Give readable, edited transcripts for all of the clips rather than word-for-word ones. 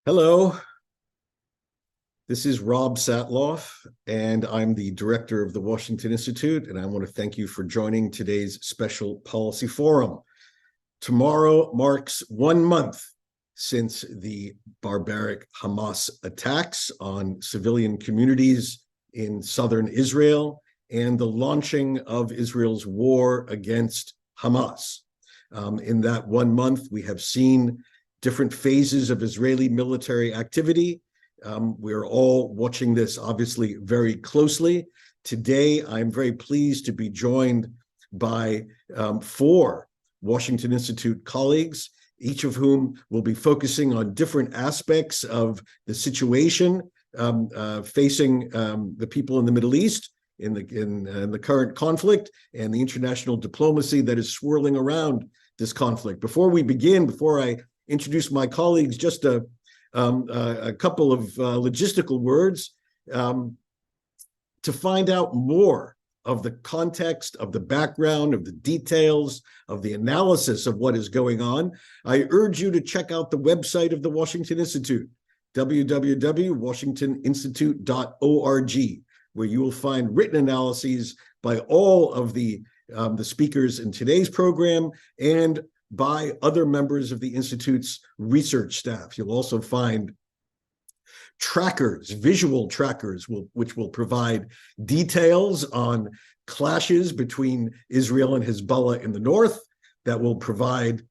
Hello, this is Rob Satloff, and I'm the director of the Washington Institute, and I want to thank you for joining today's special policy forum. Tomorrow marks 1 month since the barbaric Hamas attacks on civilian communities in southern Israel and the launching of Israel's war against Hamas. In that 1 month, we have seen different phases of Israeli military activity. We're all watching this obviously very closely. Today, I'm very pleased to be joined by 4 Washington Institute colleagues, each of whom will be focusing on different aspects of the situation facing the people in the Middle East in the current conflict and the international diplomacy that is swirling around this conflict. Before I introduce my colleagues, just a couple of logistical words to find out more of the context, of the background, of the details, of the analysis of what is going on. I urge you to check out the website of the Washington Institute, www.washingtoninstitute.org, where you will find written analyses by all of the speakers in today's program and by other members of the Institute's research staff. You'll also find trackers, visual trackers, which will provide details on clashes between Israel and Hezbollah in the north, that will provide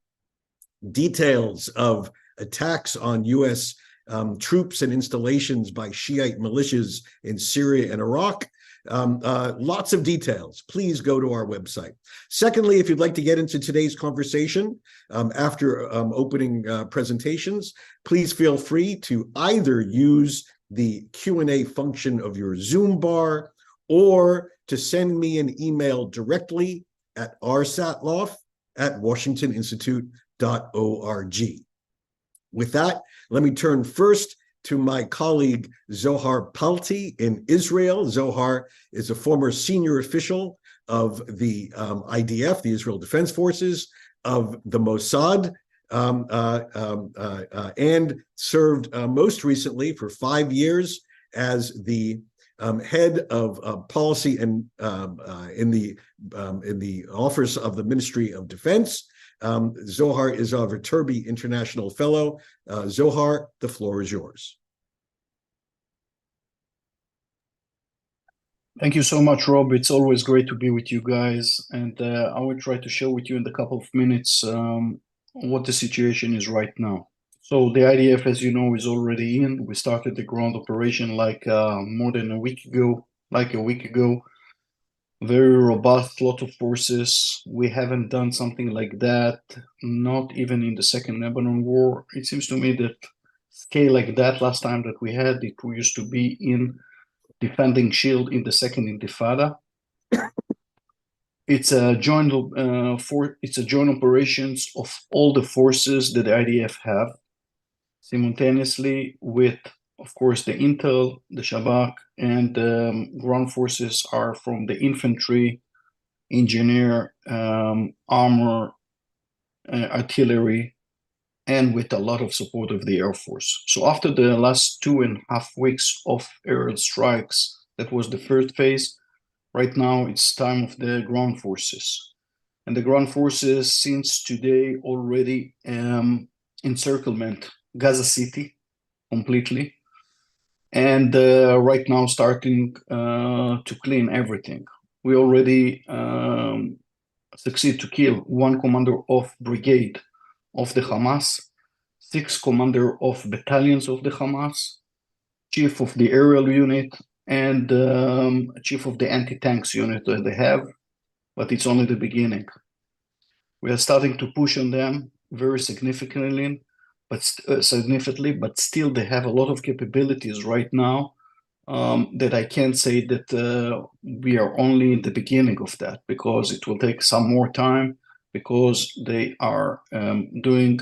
details of attacks on U.S. Troops and installations by Shiite militias in Syria and Iraq. Lots of details. Please go to our website. Secondly, if you'd like to get into today's conversation after opening presentations, please feel free to either use the Q&A function of your Zoom bar or to send me an email directly at rsatloff@washingtoninstitute.org. With that, let me turn first to my colleague Zohar Palti in Israel. Zohar is a former senior official of the IDF, the Israel Defense Forces, of the Mossad, and served most recently for 5 years as the head of policy and in the office of the Ministry of Defense. Zohar is a Viterbi International Fellow. Zohar, the floor is yours. Thank you so much, Rob. It's always great to be with you guys. And I will try to share with you in a couple of minutes what the situation is right now. So the IDF, as you know, is already in. We started the ground operation more than a week ago, Very robust, lot of forces. We haven't done something like that, not even in the Second Lebanon War. It seems to me that scale like that last time that we had, it used to be in defending Shield in the Second Intifada. It's a joint operations of all the forces that the IDF have, simultaneously with, of course, the intel, the Shabak, and ground forces are from the infantry, engineer, armor, artillery, and with a lot of support of the Air Force. So after the last 2.5 weeks of aerial strikes, that was the first phase. Right now, it's time of the ground forces. And the ground forces, since today, already encirclement Gaza City completely. And right now starting to clean everything. We already succeed to kill 1 commander of brigade of the Hamas, 6 commander of battalions of the Hamas, chief of the aerial unit, and chief of the anti-tanks unit that they have, but it's only the beginning. We are starting to push on them very significantly, but still they have a lot of capabilities right now that I can't say that we are only in the beginning of that, because it will take some more time, because they are doing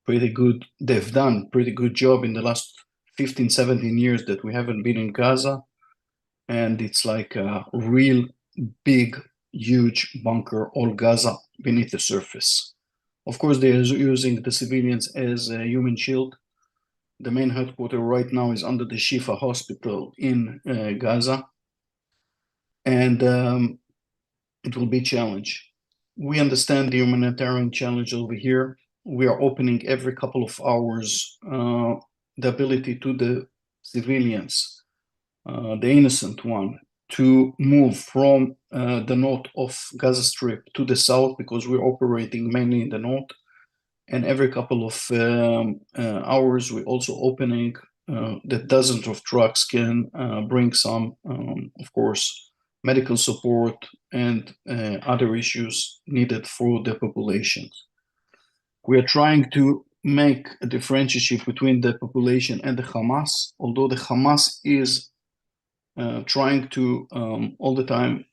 pretty good. They've done pretty good job in the last 15, 17 years that we haven't been in Gaza. And it's like a real big, huge bunker, all Gaza beneath the surface. Of course, they are using the civilians as a human shield. The main headquarters right now is under the Shifa hospital in Gaza, and it will be a challenge. We understand the humanitarian challenge over here. We are opening every couple of hours the ability to the civilians, the innocent one, to move from the north of Gaza Strip to the south, because we're operating mainly in the north. And every couple of hours, we're also opening that dozens of trucks can bring some, of course, medical support and other issues needed for the population. We are trying to make a differentiation between the population and the Hamas, although the Hamas is trying to all the time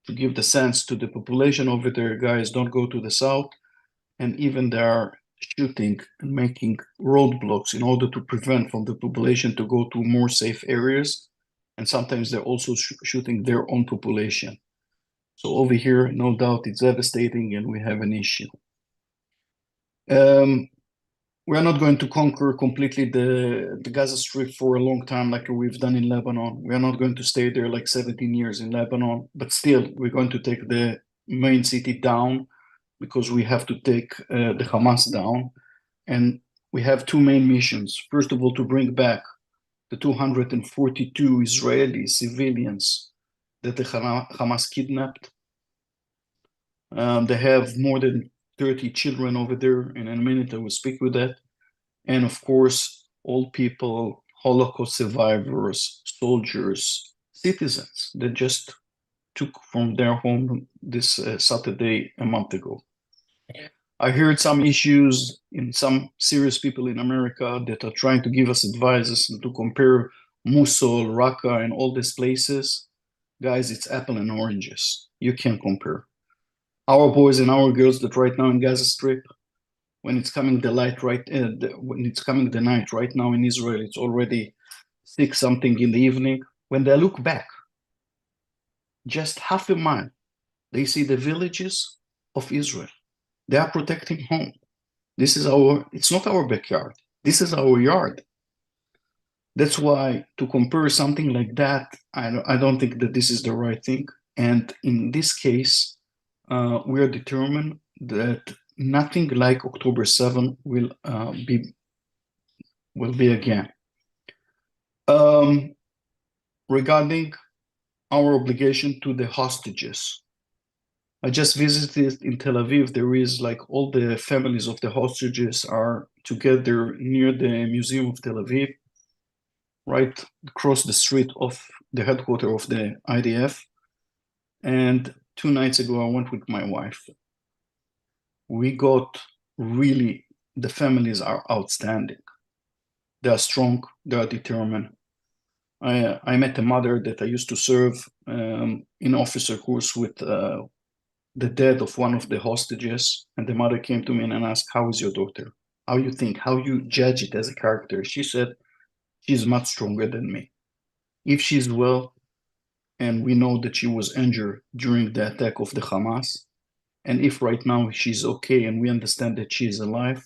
to give the sense to the population over there, guys, don't go to the south. And even they are shooting and making roadblocks in order to prevent from the population to go to more safe areas. And sometimes they're also shooting their own population. So over here, no doubt it's devastating and we have an issue. We are not going to conquer completely the Gaza Strip for a long time like we've done in Lebanon. We are not going to stay there like 17 years in Lebanon, but still we're going to take the main city down, because we have to take the Hamas down. And we have two main missions. First of all, to bring back the 242 Israeli civilians that the Hamas kidnapped. They have more than 30 children over there, and in a minute I will speak with that. And of course, old people, Holocaust survivors, soldiers, citizens that just took from their home this Saturday a month ago. I heard some issues in some serious people in America that are trying to give us advices and to compare Mosul, Raqqa, and all these places. Guys, it's apple and oranges. You can't compare. Our boys and our girls that right now in Gaza Strip, when it's coming the light when it's coming the night right now in Israel, it's already 6 something in the evening. When they look back, just half a mile, they see the villages of Israel. They are protecting home. This is it's not our backyard. This is our yard. That's why to compare something like that, I don't think that this is the right thing. And in this case, we are determined that nothing like October 7 will be again. Regarding our obligation to the hostages, I just visited in Tel Aviv. There is like all the families of the hostages are together near the Museum of Tel Aviv, right across the street of the headquarters of the IDF. And 2 nights ago, I went with my wife. We got really, the families are outstanding. They are strong, they are determined. I met a mother that I used to serve in officer course with the death of one of the hostages, and the mother came to me and asked, how is your daughter? How you think, how you judge it as a character? She said, she's much stronger than me. If she's well, and we know that she was injured during the attack of the Hamas, and if right now she's okay and we understand that she is alive,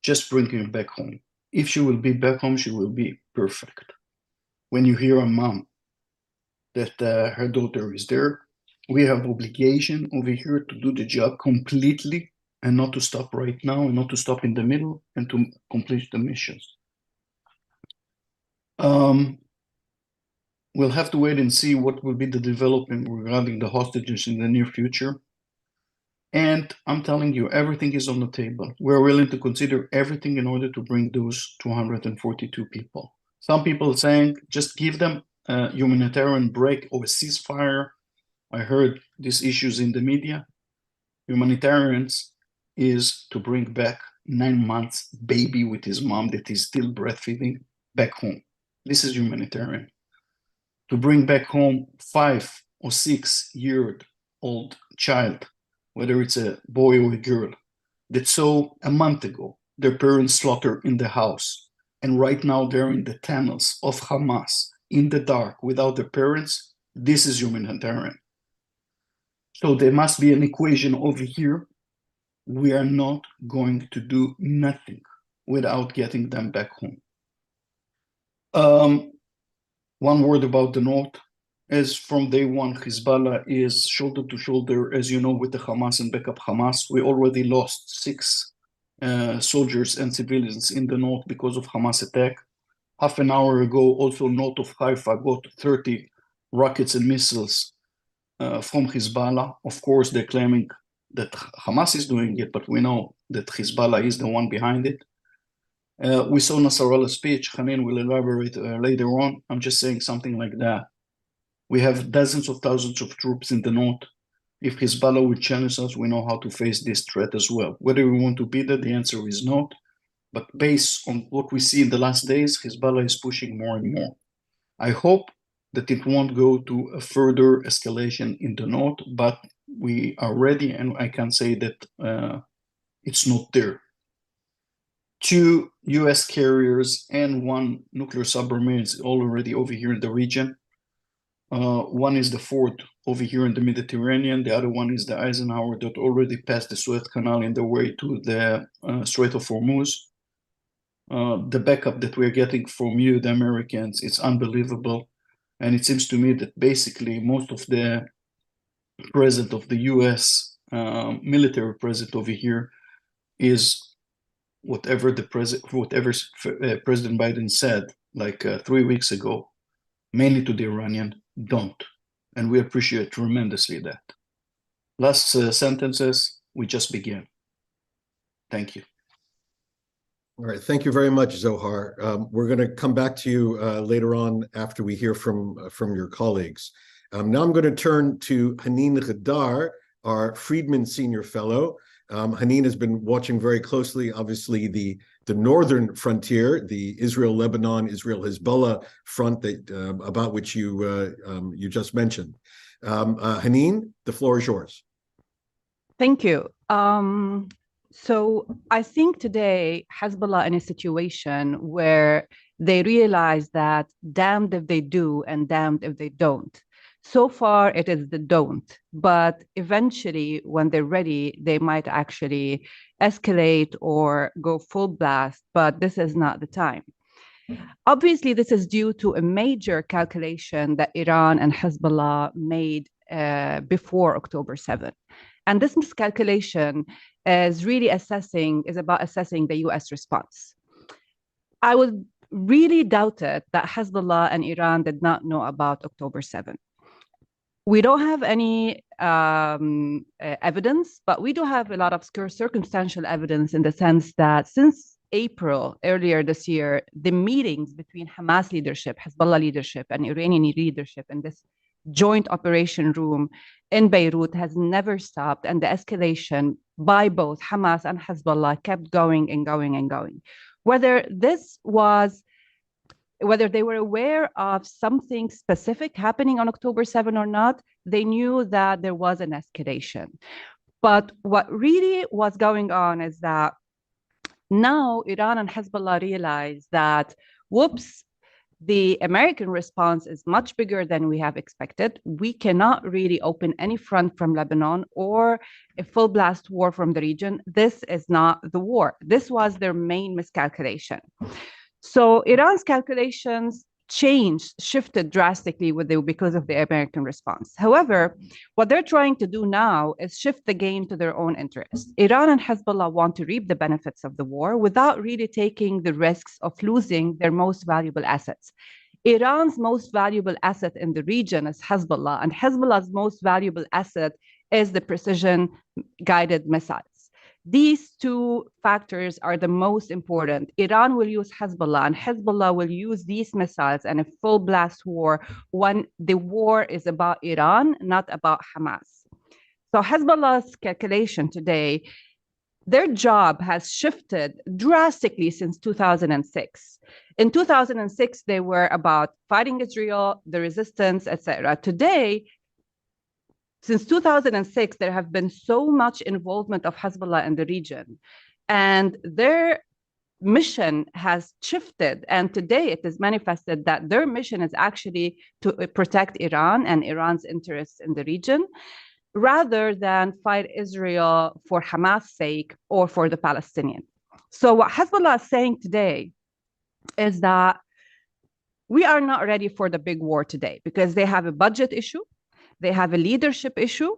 just bring her back home. If she will be back home, she will be perfect. When you hear a mom that her daughter is there, we have obligation over here to do the job completely and not to stop right now and not to stop in the middle and to complete the missions. We'll have to wait and see what will be the development regarding the hostages in the near future. And I'm telling you, everything is on the table. We're willing to consider everything in order to bring those 242 people. Some people are saying, just give them a humanitarian break or a ceasefire. I heard these issues in the media. Humanitarians is to bring back 9 months baby with his mom that is still breastfeeding back home. This is humanitarian. To bring back home 5 or 6 year old child, whether it's a boy or a girl, that saw a month ago their parents slaughtered in the house, and right now they're in the tunnels of Hamas in the dark without their parents. This is humanitarian. So there must be an equation over here. We are not going to do nothing without getting them back home. One word about the North. As from day one, Hezbollah is shoulder to shoulder, as you know, with the Hamas and backup Hamas. We already lost 6 soldiers and civilians in the North because of Hamas attack. Half an hour ago, also north of Haifa, got 30 rockets and missiles from Hezbollah. Of course, they're claiming that Hamas is doing it, but we know that Hezbollah is the one behind it. We saw Nasrallah's speech. Hanin will elaborate later on. I'm just saying something like that. We have dozens of thousands of troops in the north. If Hezbollah will challenge us, we know how to face this threat as well. Whether we want to be there, the answer is no. But based on what we see in the last days, Hezbollah is pushing more and more. I hope that it won't go to a further escalation in the north, but we are ready, and I can say that it's not there. 2 US carriers and 1 nuclear submarine is already over here in the region. One is the Ford over here in the Mediterranean. The other one is the Eisenhower that already passed the Suez Canal in the way to the Strait of Hormuz. The backup that we're getting from you, the Americans, it's unbelievable. And it seems to me that basically most of the president of the US military president over here is whatever President Biden said like 3 weeks ago, mainly to the Iranian, don't. And we appreciate tremendously that. Last sentences, we just begin. Thank you. All right, thank you very much, Zohar. We're going to come back to you later on after we hear from your colleagues. Now I'm going to turn to Hanin Ghaddar, our Friedmann Senior Fellow. Hanin has been watching very closely, obviously, the northern frontier, the Israel-Lebanon, Israel-Hezbollah front that about which you just mentioned. Hanin, the floor is yours. Thank you. So I think today Hezbollah in a situation where they realize that damned if they do and damned if they don't. So far, it is the don't, but eventually, when they're ready, they might actually escalate or go full blast, but this is not the time. Obviously, this is due to a major calculation that Iran and Hezbollah made before October 7th. And this miscalculation is about assessing the US response. I would really doubt it that Hezbollah and Iran did not know about October 7th. We don't have any evidence, but we do have a lot of circumstantial evidence in the sense that since April, earlier this year, the meetings between Hamas leadership, Hezbollah leadership, and Iranian leadership in this joint operation room in Beirut has never stopped, and the escalation by both Hamas and Hezbollah kept going and going and going. Whether they were aware of something specific happening on October 7 or not, they knew that there was an escalation. But what really was going on is that now Iran and Hezbollah realize that, whoops, the American response is much bigger than we have expected. We cannot really open any front from Lebanon or a full blast war from the region. This is not the war. This was their main miscalculation. So Iran's calculations shifted drastically because of the American response. However, what they're trying to do now is shift the game to their own interest. Iran and Hezbollah want to reap the benefits of the war without really taking the risks of losing their most valuable assets. Iran's most valuable asset in the region is Hezbollah, and Hezbollah's most valuable asset is the precision-guided missiles. These 2 factors are the most important. Iran will use Hezbollah, and Hezbollah will use these missiles in a full blast war when the war is about Iran, not about Hamas. So Hezbollah's calculation today, their job has shifted drastically since 2006. In 2006, they were about fighting Israel, the resistance, etc. Today, since 2006, there have been so much involvement of Hezbollah in the region, and their mission has shifted. And today it is manifested that their mission is actually to protect Iran and Iran's interests in the region, rather than fight Israel for Hamas' sake or for the Palestinians. So what Hezbollah is saying today is that we are not ready for the big war today because they have a budget issue, they have a leadership issue.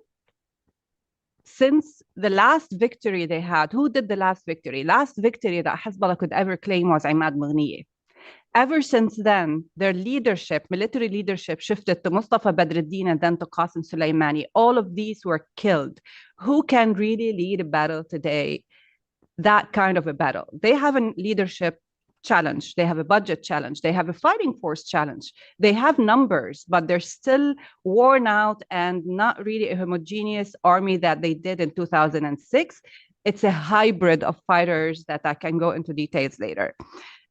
Since the last victory they had, who did the last victory? Last victory that Hezbollah could ever claim was Imad Maghniye. Ever since then, their leadership, military leadership, shifted to Mustafa Badruddin and then to Qasem Soleimani. All of these were killed. Who can really lead a battle today? That kind of a battle. They have a leadership challenge. They have a budget challenge. They have a fighting force challenge. They have numbers, but they're still worn out and not really a homogeneous army that they did in 2006. It's a hybrid of fighters that I can go into details later.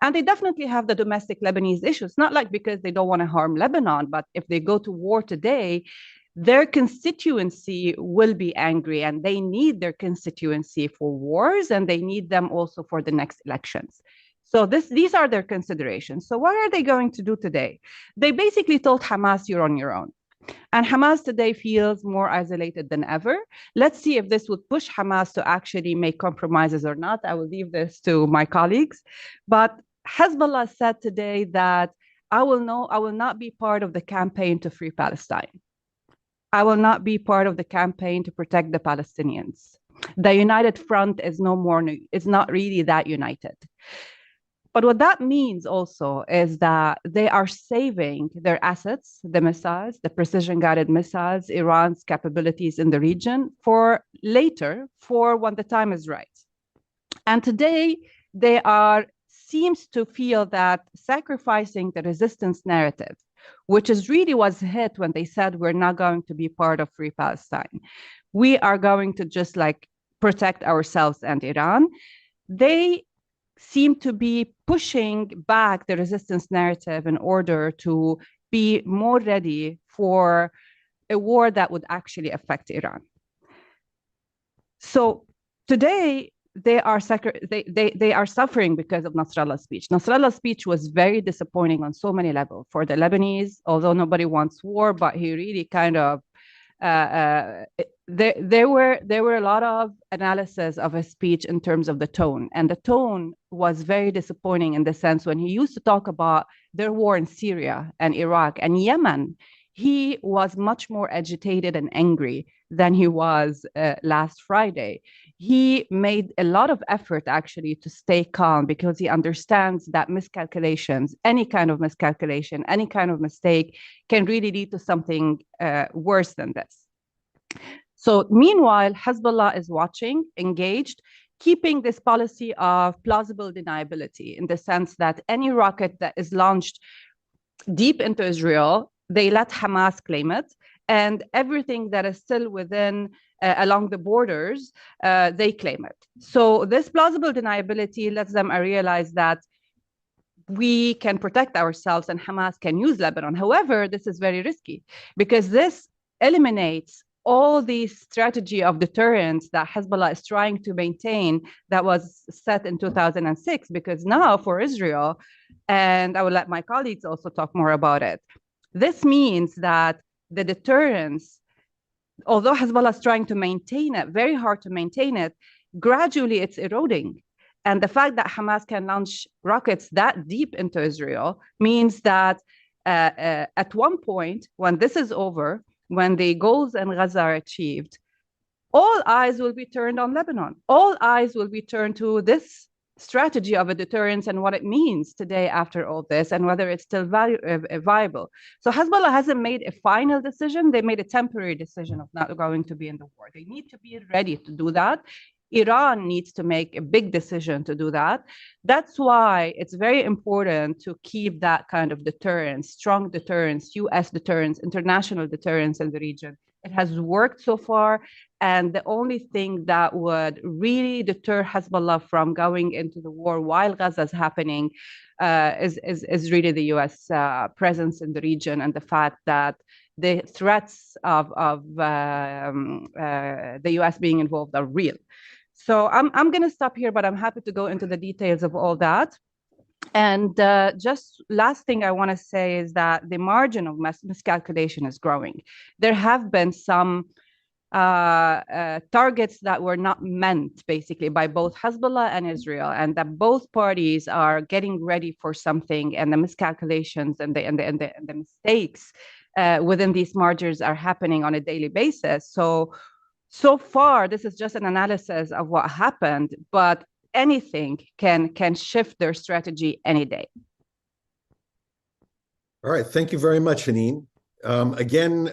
And they definitely have the domestic Lebanese issues, not like because they don't want to harm Lebanon, but if they go to war today, their constituency will be angry and they need their constituency for wars and they need them also for the next elections. So these are their considerations. So what are they going to do today? They basically told Hamas, you're on your own. And Hamas today feels more isolated than ever. Let's see if this would push Hamas to actually make compromises or not. I will leave this to my colleagues. But Hezbollah said today that I will not be part of the campaign to free Palestine. I will not be part of the campaign to protect the Palestinians. The United Front is not really that united. But what that means also is that they are saving their assets, the missiles, the precision-guided missiles, Iran's capabilities in the region for later, for when the time is right. And today, they seems to feel that sacrificing the resistance narrative, which is really was hit when they said we're not going to be part of Free Palestine. We are going to just like protect ourselves and Iran. They seem to be pushing back the resistance narrative in order to be more ready for a war that would actually affect Iran. So today, they are suffering because of Nasrallah's speech. Nasrallah's speech was very disappointing on so many levels for the Lebanese, although nobody wants war, but he really kind of, there were a lot of analysis of his speech in terms of the tone. And the tone was very disappointing in the sense when he used to talk about their war in Syria and Iraq and Yemen, he was much more agitated and angry than he was last Friday. He made a lot of effort actually to stay calm because he understands that miscalculations, any kind of miscalculation, any kind of mistake can really lead to something worse than this. So meanwhile, Hezbollah is watching, engaged, keeping this policy of plausible deniability in the sense that any rocket that is launched deep into Israel, they let Hamas claim it, and everything that is still within along the borders, they claim it. So this plausible deniability lets them realize that we can protect ourselves and Hamas can use Lebanon. However, this is very risky because this eliminates all the strategy of deterrence that Hezbollah is trying to maintain that was set in 2006, because now for Israel, and I will let my colleagues also talk more about it, this means that the deterrence, although Hezbollah is trying to maintain it, very hard to maintain it, gradually it's eroding. And the fact that Hamas can launch rockets that deep into Israel means that at one point, when this is over, when the goals in Gaza are achieved, all eyes will be turned on Lebanon. All eyes will be turned to this strategy of a deterrence and what it means today after all this and whether it's still viable. So Hezbollah hasn't made a final decision. They made a temporary decision of not going to be in the war. They need to be ready to do that. Iran needs to make a big decision to do that. That's why it's very important to keep that kind of deterrence, strong deterrence, US deterrence, international deterrence in the region. It has worked so far. And the only thing that would really deter Hezbollah from going into the war while Gaza is happening is really the US presence in the region and the fact that the threats of the US being involved are real. So I'm going to stop here, but I'm happy to go into the details of all that. And just last thing I want to say is that the margin of miscalculation is growing. There have been some targets that were not meant basically by both Hezbollah and Israel, and that both parties are getting ready for something, and the miscalculations and the mistakes within these margins are happening on a daily basis. So far, this is just an analysis of what happened, but anything can shift their strategy any day. All right, thank you very much, Hanin. Again,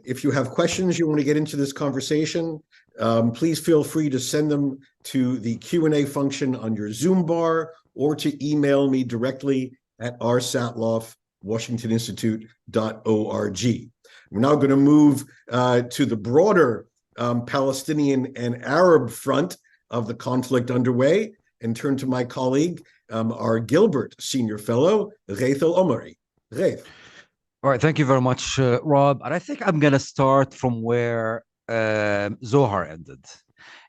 if you have questions you want to get into this conversation, please feel free to send them to the Q&A function on your Zoom bar or to email me directly at rsatloff@washingtoninstitute.org. We're now going to move to the broader Palestinian and Arab front of the conflict underway and turn to my colleague, our Gilbert Senior Fellow, Ghaith El-Omari. Ghaith. All right, thank you very much, Rob. And I think I'm going to start from where Zohar ended.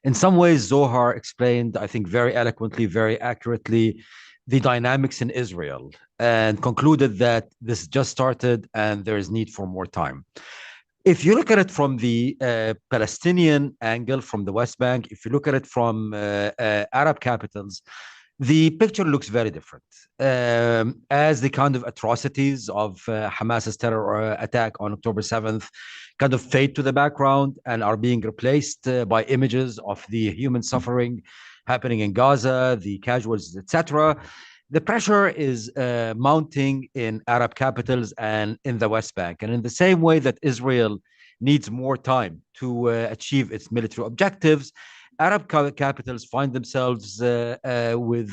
In some ways, Zohar explained, I think, very eloquently, very accurately, the dynamics in Israel and concluded that this just started and there is need for more time. If you look at it from the Palestinian angle, from the West Bank, if you look at it from Arab capitals, the picture looks very different. As the kind of atrocities of Hamas's terror attack on October 7th kind of fade to the background and are being replaced by images of the human suffering happening in Gaza, the casualties, etc., the pressure is mounting in Arab capitals and in the West Bank. And in the same way that Israel needs more time to achieve its military objectives, Arab capitals find themselves with,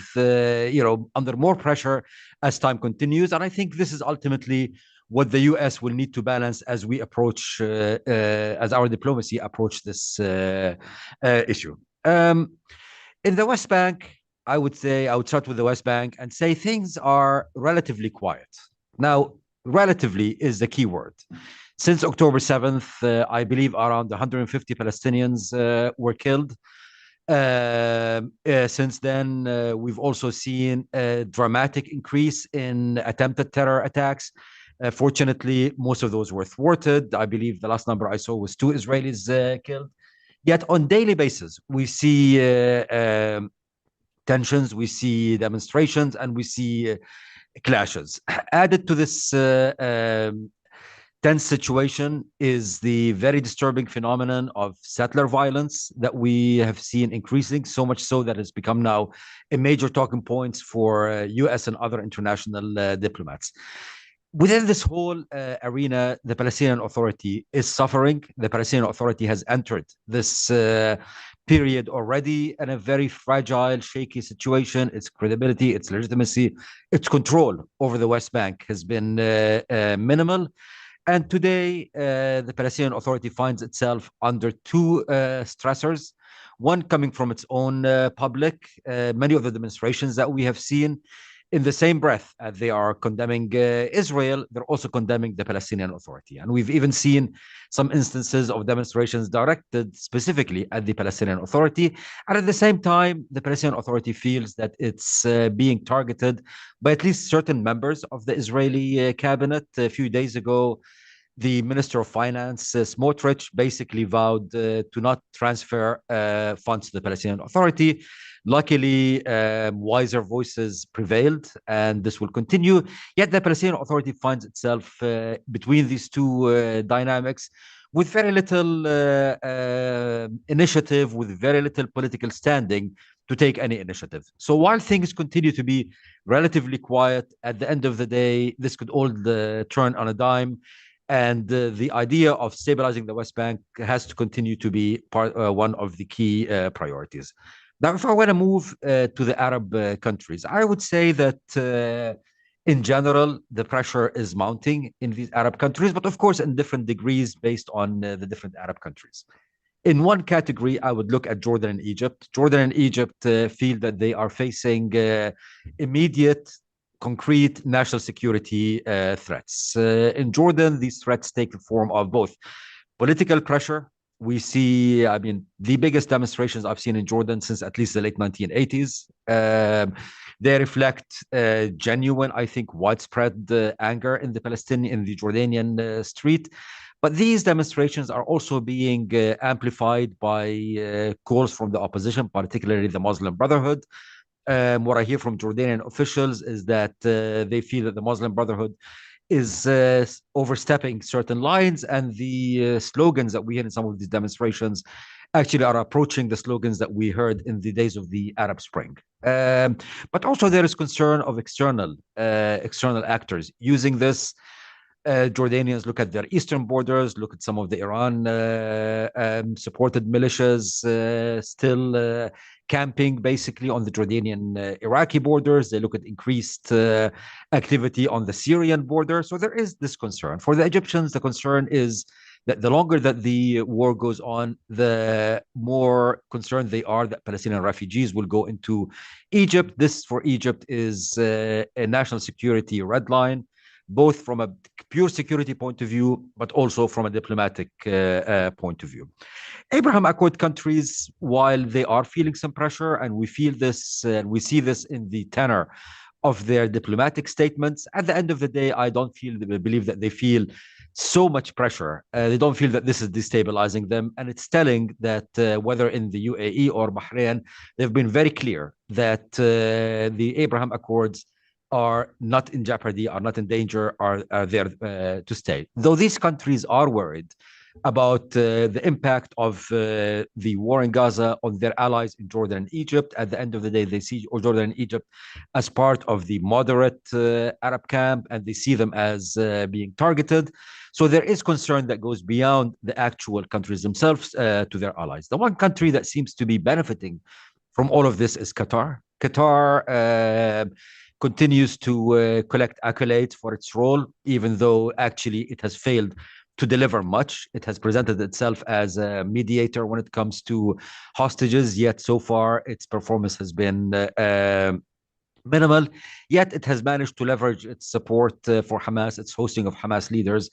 under more pressure as time continues. And I think this is ultimately what the U.S. will need to balance as we approach, as our diplomacy approach this issue. In the West Bank, I would start with the West Bank and say things are relatively quiet. Now, relatively is the key word. Since October 7th, I believe around 150 Palestinians were killed. Since then, we've also seen a dramatic increase in attempted terror attacks. Fortunately, most of those were thwarted. I believe the last number I saw was 2 Israelis killed. Yet on daily basis, we see tensions, we see demonstrations, and we see clashes. Added to this tense situation is the very disturbing phenomenon of settler violence that we have seen increasing, so much so that it's become now a major talking point for U.S. and other international diplomats. Within this whole arena, the Palestinian Authority is suffering. The Palestinian Authority has entered this period already in a very fragile, shaky situation. Its credibility, its legitimacy, its control over the West Bank has been minimal. And today, the Palestinian Authority finds itself under 2 stressors, one coming from its own public. Many of the demonstrations that we have seen, in the same breath as they are condemning Israel, they're also condemning the Palestinian Authority. And we've even seen some instances of demonstrations directed specifically at the Palestinian Authority. And at the same time, the Palestinian Authority feels that it's being targeted by at least certain members of the Israeli cabinet. A few days ago, the Minister of Finance, Smotrich, basically vowed to not transfer funds to the Palestinian Authority. Luckily, wiser voices prevailed, and this will continue. Yet the Palestinian Authority finds itself between these 2 dynamics with very little initiative, with very little political standing to take any initiative. So while things continue to be relatively quiet, at the end of the day, this could all turn on a dime. And the idea of stabilizing the West Bank has to continue to be one of the key priorities. Now, if I want to move to the Arab countries, I would say that in general, the pressure is mounting in these Arab countries, but of course, in different degrees based on the different Arab countries. In one category, I would look at Jordan and Egypt. Jordan and Egypt feel that they are facing immediate, concrete national security threats. In Jordan, these threats take the form of both political pressure. We see, the biggest demonstrations I've seen in Jordan since at least the late 1980s. They reflect genuine, I think, widespread anger in the Jordanian street. But these demonstrations are also being amplified by calls from the opposition, particularly the Muslim Brotherhood. What I hear from Jordanian officials is that they feel that the Muslim Brotherhood is overstepping certain lines, and the slogans that we hear in some of these demonstrations actually are approaching the slogans that we heard in the days of the Arab Spring. But also there is concern of external actors using this. Jordanians look at their eastern borders, look at some of the Iran supported militias still camping basically on the Jordanian Iraqi borders. They look at increased activity on the Syrian border. So there is this concern. For the Egyptians, the concern is that the longer that the war goes on, the more concerned they are that Palestinian refugees will go into Egypt. This, for Egypt, is a national security red line, both from a pure security point of view, but also from a diplomatic point of view. Abraham Accord countries, while they are feeling some pressure, and we feel this, and we see this in the tenor of their diplomatic statements, at the end of the day, I don't believe that they feel so much pressure. They don't feel that this is destabilizing them. And it's telling that whether in the UAE or Bahrain, they've been very clear that the Abraham Accords are not in jeopardy, are not in danger, are there to stay. Though these countries are worried about the impact of the war in Gaza on their allies in Jordan and Egypt. At the end of the day, they see Jordan and Egypt as part of the moderate Arab camp, and they see them as being targeted. So there is concern that goes beyond the actual countries themselves to their allies. The one country that seems to be benefiting from all of this is Qatar. Qatar continues to collect accolades for its role, even though actually it has failed to deliver much. It has presented itself as a mediator when it comes to hostages, yet so far its performance has been minimal. Yet it has managed to leverage its support for Hamas, its hosting of Hamas leaders,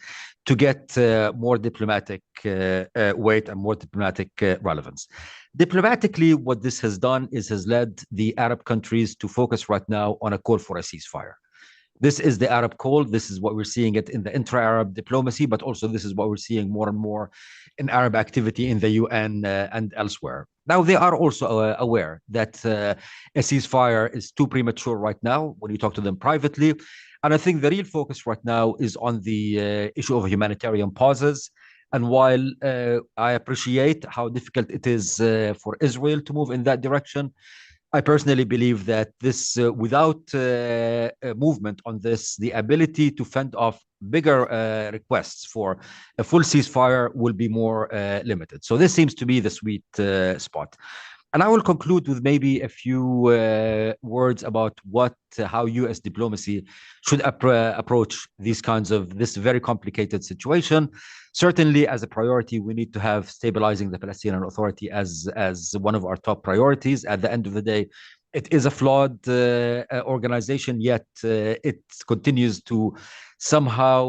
to get more diplomatic weight and more diplomatic relevance. Diplomatically, what this has done is has led the Arab countries to focus right now on a call for a ceasefire. This is the Arab call. This is what we're seeing it in the intra-Arab diplomacy, but also this is what we're seeing more and more in Arab activity in the UN and elsewhere. Now, they are also aware that a ceasefire is too premature right now when you talk to them privately. And I think the real focus right now is on the issue of humanitarian pauses. And while I appreciate how difficult it is for Israel to move in that direction, I personally believe that this, without movement on this, the ability to fend off bigger requests for a full ceasefire will be more limited. So this seems to be the sweet spot. And I will conclude with maybe a few words about how U.S. diplomacy should approach these kinds of this very complicated situation. Certainly, as a priority, we need to have stabilizing the Palestinian Authority as one of our top priorities. At the end of the day, it is a flawed organization, yet it continues to somehow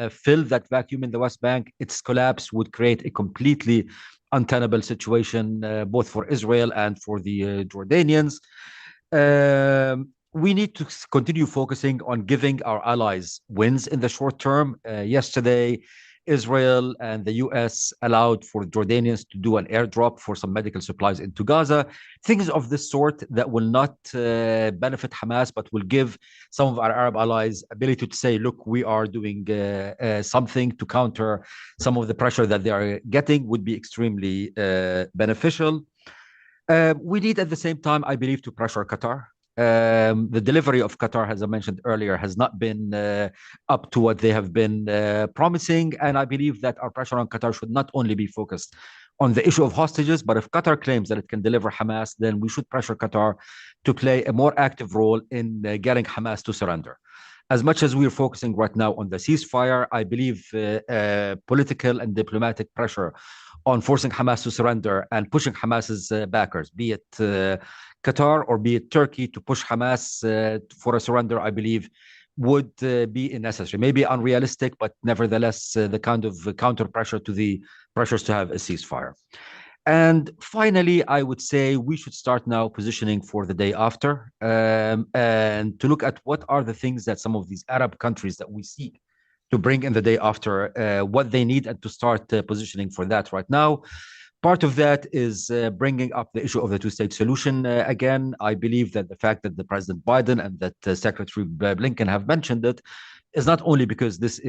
fill that vacuum in the West Bank. Its collapse would create a completely untenable situation, both for Israel and for the Jordanians. We need to continue focusing on giving our allies wins in the short term. Yesterday, Israel and the US allowed for Jordanians to do an airdrop for some medical supplies into Gaza. Things of this sort that will not benefit Hamas, but will give some of our Arab allies ability to say, look, we are doing something to counter some of the pressure that they are getting, would be extremely beneficial. We need at the same time, I believe, to pressure Qatar. The delivery of Qatar, as I mentioned earlier, has not been up to what they have been promising. And I believe that our pressure on Qatar should not only be focused on the issue of hostages, but if Qatar claims that it can deliver Hamas, then we should pressure Qatar to play a more active role in getting Hamas to surrender. As much as we're focusing right now on the ceasefire, I believe political and diplomatic pressure on forcing Hamas to surrender and pushing Hamas's backers, be it Qatar or be it Turkey, to push Hamas for a surrender, I believe would be necessary. Maybe unrealistic, but nevertheless the kind of counter pressure to the pressures to have a ceasefire. And finally, I would say we should start now positioning for the day after and to look at what are the things that some of these Arab countries that we see to bring in the day after what they need and to start positioning for that right now. Part of that is bringing up the issue of the two-state solution. Again, I believe that the fact that the President Biden and that Secretary Blinken have mentioned it is not only because this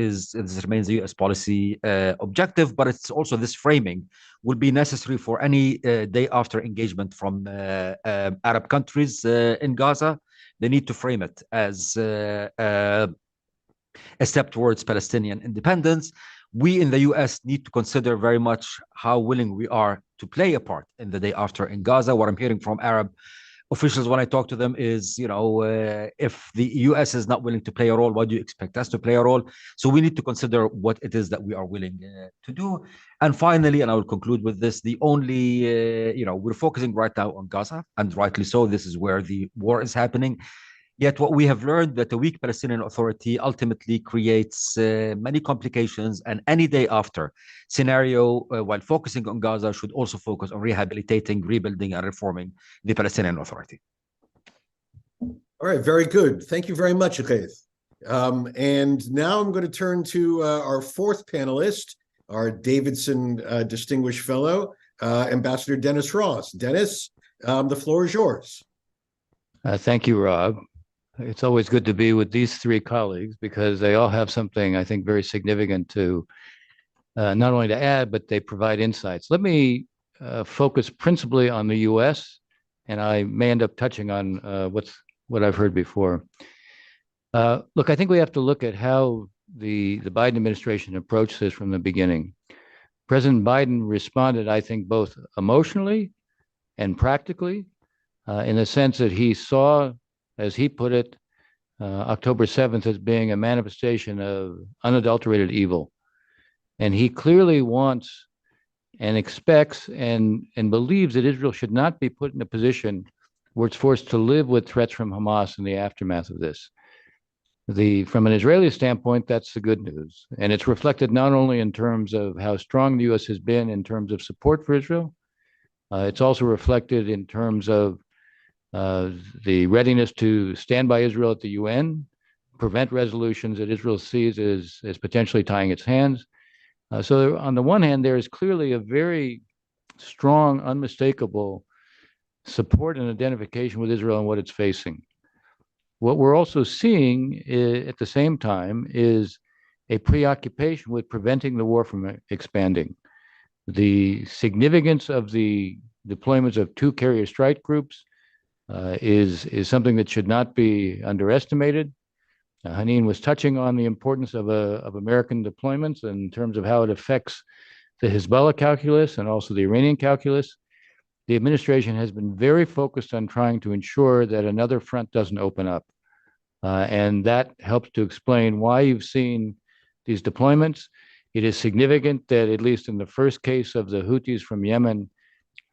remains the U.S. policy objective, but it's also this framing will be necessary for any day after engagement from Arab countries in Gaza. They need to frame it as a step towards Palestinian independence. We in the US need to consider very much how willing we are to play a part in the day after in Gaza. What I'm hearing from Arab officials when I talk to them is, if the US is not willing to play a role, what do you expect us to play a role? So we need to consider what it is that we are willing to do. And finally, and I will conclude with this, the only, we're focusing right now on Gaza, and rightly so. This is where the war is happening. Yet what we have learned that a weak Palestinian Authority ultimately creates many complications, and any day after scenario, while focusing on Gaza, should also focus on rehabilitating, rebuilding, and reforming the Palestinian Authority. All right, very good. Thank you very much, Ghaith. And now I'm going to turn to our fourth panelist, our Davidson Distinguished Fellow, Ambassador Dennis Ross. Dennis, the floor is yours. Thank you, Rob. It's always good to be with these three colleagues because they all have something, I think, very significant to not only to add, but they provide insights. Let me focus principally on the U.S., and I may end up touching on what I've heard before. Look, I think we have to look at how the Biden administration approached this from the beginning. President Biden responded, I think, both emotionally and practically, in the sense that he saw, as he put it, October 7th as being a manifestation of unadulterated evil. And he clearly wants and expects and believes that Israel should not be put in a position where it's forced to live with threats from Hamas in the aftermath of this. From an Israeli standpoint, that's the good news. And it's reflected not only in terms of how strong the U.S. has been in terms of support for Israel, it's also reflected in terms of the readiness to stand by Israel at the UN, prevent resolutions that Israel sees as potentially tying its hands. So on the one hand, there is clearly a very strong, unmistakable support and identification with Israel and what it's facing. What we're also seeing at the same time is a preoccupation with preventing the war from expanding. The significance of the deployments of two carrier strike groups is something that should not be underestimated. Hanin was touching on the importance of American deployments in terms of how it affects the Hezbollah calculus and also the Iranian calculus. The administration has been very focused on trying to ensure that another front doesn't open up. And that helps to explain why you've seen these deployments. It is significant that, at least in the first case of the Houthis from Yemen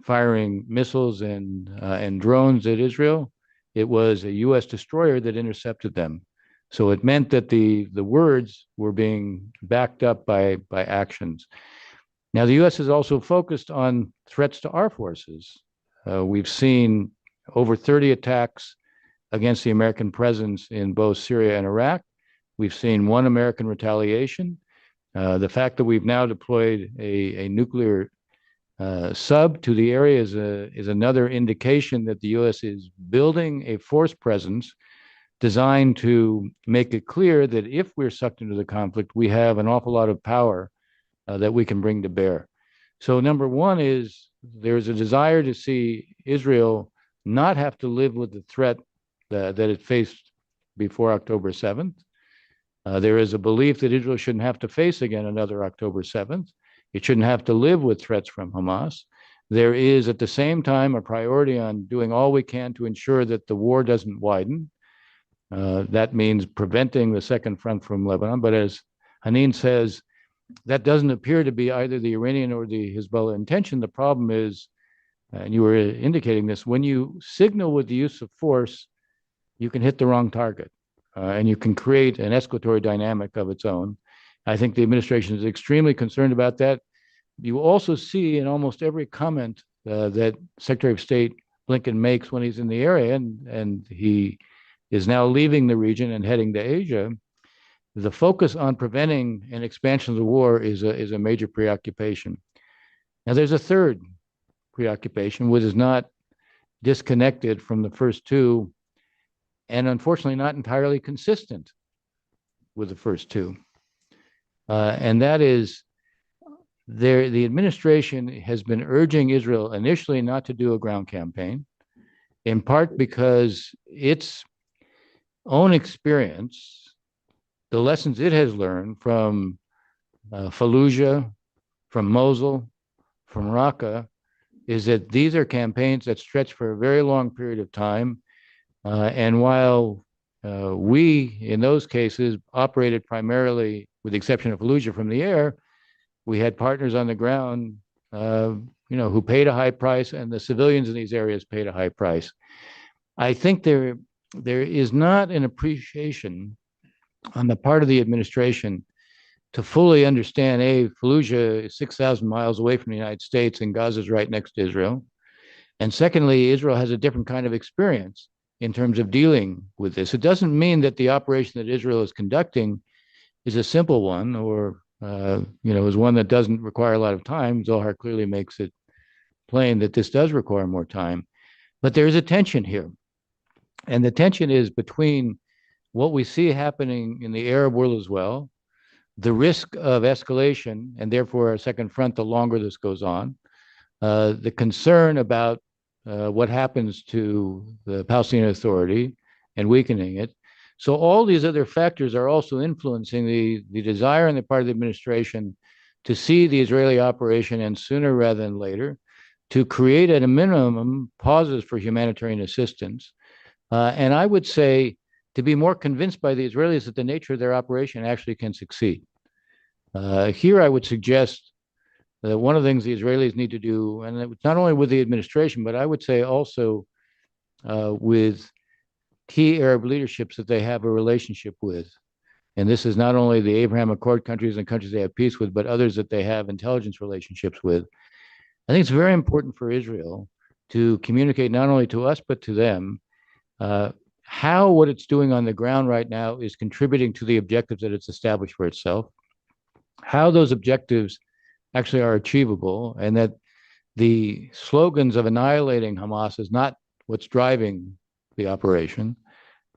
firing missiles and drones at Israel, it was a U.S. destroyer that intercepted them. So it meant that the words were being backed up by actions. Now, the U.S. is also focused on threats to our forces. We've seen over 30 attacks against the American presence in both Syria and Iraq. We've seen one American retaliation. The fact that we've now deployed a nuclear sub to the area is another indication that the U.S. is building a force presence designed to make it clear that if we're sucked into the conflict, we have an awful lot of power that we can bring to bear. So number one is there's a desire to see Israel not have to live with the threat that it faced before October 7th. There is a belief that Israel shouldn't have to face again another October 7th. It shouldn't have to live with threats from Hamas. There is, at the same time, a priority on doing all we can to ensure that the war doesn't widen. That means preventing the second front from Lebanon. But as Hanin says, that doesn't appear to be either the Iranian or the Hezbollah intention. The problem is, and you were indicating this, when you signal with the use of force, you can hit the wrong target, and you can create an escalatory dynamic of its own. I think the administration is extremely concerned about that. You also see in almost every comment that Secretary of State Blinken makes when he's in the area, and he is now leaving the region and heading to Asia, the focus on preventing an expansion of the war is a major preoccupation. Now, there's a third preoccupation, which is not disconnected from the first two, and unfortunately not entirely consistent with the first two. And that is, the administration has been urging Israel initially not to do a ground campaign, in part because its own experience, the lessons it has learned from Fallujah, from Mosul, from Raqqa, is that these are campaigns that stretch for a very long period of time. And while we, in those cases, operated primarily, with the exception of Fallujah, from the air, we had partners on the ground, who paid a high price, and the civilians in these areas paid a high price. I think there is not an appreciation on the part of the administration to fully understand, Fallujah is 6,000 miles away from the United States, and Gaza is right next to Israel. And secondly, Israel has a different kind of experience in terms of dealing with this. It doesn't mean that the operation that Israel is conducting is a simple one, or is one that doesn't require a lot of time. Zohar clearly makes it plain that this does require more time. But there is a tension here. And the tension is between what we see happening in the Arab world as well, the risk of escalation, and therefore a second front the longer this goes on, the concern about what happens to the Palestinian Authority and weakening it. So all these other factors are also influencing the desire on the part of the administration to see the Israeli operation end sooner rather than later, to create at a minimum pauses for humanitarian assistance. And I would say to be more convinced by the Israelis that the nature of their operation actually can succeed. Here I would suggest that one of the things the Israelis need to do, and it's not only with the administration, but I would say also with key Arab leaderships that they have a relationship with. And this is not only the Abraham Accord countries and countries they have peace with, but others that they have intelligence relationships with. I think it's very important for Israel to communicate not only to us, but to them, how what it's doing on the ground right now is contributing to the objectives that it's established for itself, how those objectives actually are achievable, and that the slogans of annihilating Hamas is not what's driving the operation,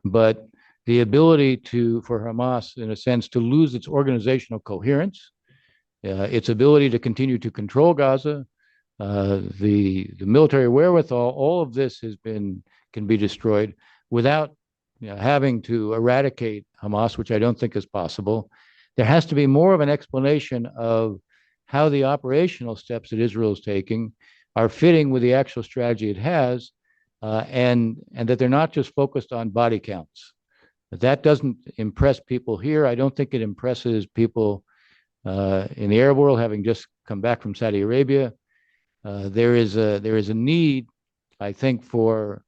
but the ability for Hamas, in a sense, to lose its organizational coherence, its ability to continue to control Gaza, the military wherewithal. All of this can be destroyed without having to eradicate Hamas, which I don't think is possible. There has to be more of an explanation of how the operational steps that Israel is taking are fitting with the actual strategy it has, and that they're not just focused on body counts. That doesn't impress people here. I don't think it impresses people in the Arab world, having just come back from Saudi Arabia. There is a need, I think, for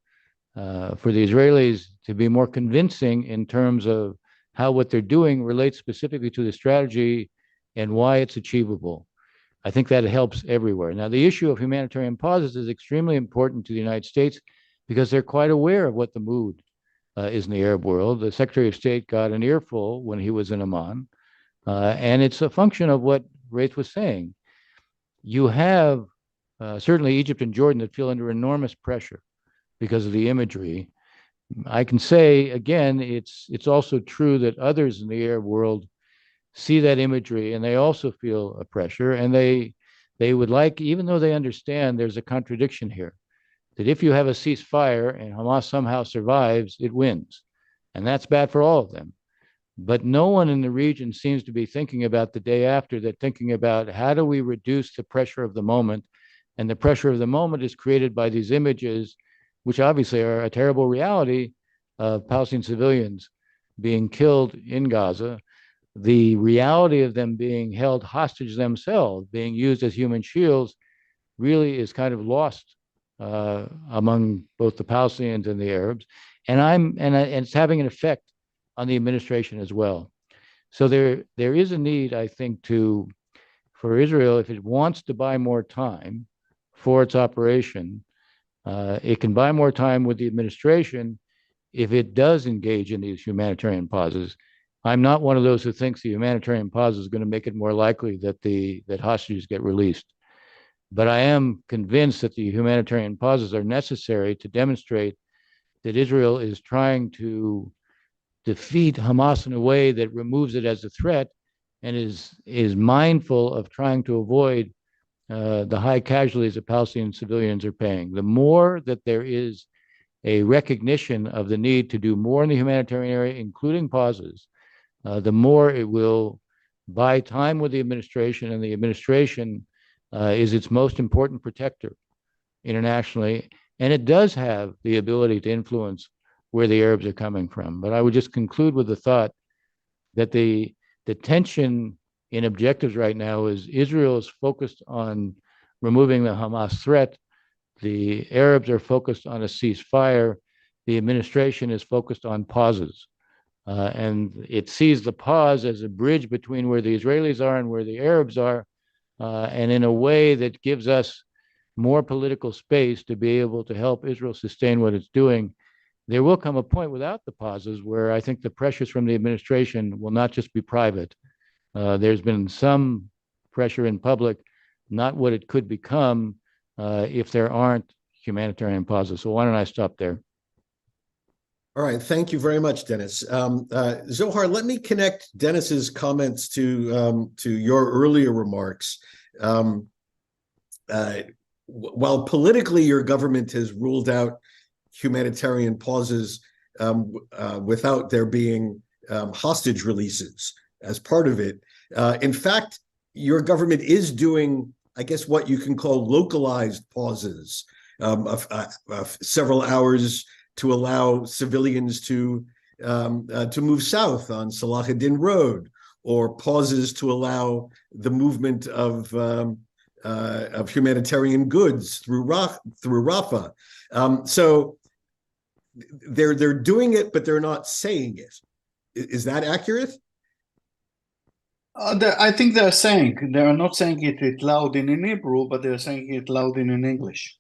the Israelis to be more convincing in terms of how what they're doing relates specifically to the strategy and why it's achievable. I think that helps everywhere. Now, the issue of humanitarian pauses is extremely important to the United States because they're quite aware of what the mood is in the Arab world. The Secretary of State got an earful when he was in Amman, and it's a function of what Raith was saying. You have certainly Egypt and Jordan that feel under enormous pressure because of the imagery. I can say, again, it's also true that others in the Arab world see that imagery and they also feel a pressure, and they would like, even though they understand there's a contradiction here, that if you have a ceasefire and Hamas somehow survives, it wins. And that's bad for all of them. But no one in the region seems to be thinking about the day after, that thinking about how do we reduce the pressure of the moment. And the pressure of the moment is created by these images, which obviously are a terrible reality of Palestinian civilians being killed in Gaza, the reality of them being held hostage themselves, being used as human shields, really is kind of lost among both the Palestinians and the Arabs, and it's having an effect on the administration as well. So there is a need, I think, for Israel, if it wants to buy more time for its operation, it can buy more time with the administration if it does engage in these humanitarian pauses. I'm not one of those who thinks the humanitarian pause is going to make it more likely that hostages get released. But I am convinced that the humanitarian pauses are necessary to demonstrate that Israel is trying to defeat Hamas in a way that removes it as a threat and is mindful of trying to avoid the high casualties that Palestinian civilians are paying. The more that there is a recognition of the need to do more in the humanitarian area, including pauses, the more it will buy time with the administration, and the administration is its most important protector internationally, and it does have the ability to influence where the Arabs are coming from. But I would just conclude with the thought that the tension in objectives right now is Israel is focused on removing the Hamas threat. The Arabs are focused on a ceasefire. The administration is focused on pauses. And it sees the pause as a bridge between where the Israelis are and where the Arabs are, and in a way that gives us more political space to be able to help Israel sustain what it's doing. There will come a point without the pauses where I think the pressures from the administration will not just be private. There's been some pressure in public, not what it could become if there aren't humanitarian pauses. So why don't I stop there? All right, thank you very much, Dennis. Zohar, let me connect Dennis's comments to your earlier remarks. While politically your government has ruled out humanitarian pauses without there being hostage releases as part of it, in fact, your government is doing, I guess, what you can call localized pauses of several hours to allow civilians to move south on Salahuddin Road, or pauses to allow the movement of humanitarian goods through Rafah. So they're doing it, but they're not saying it. Is that accurate? I think they're not saying it loud in Hebrew, but they're saying it loud in English.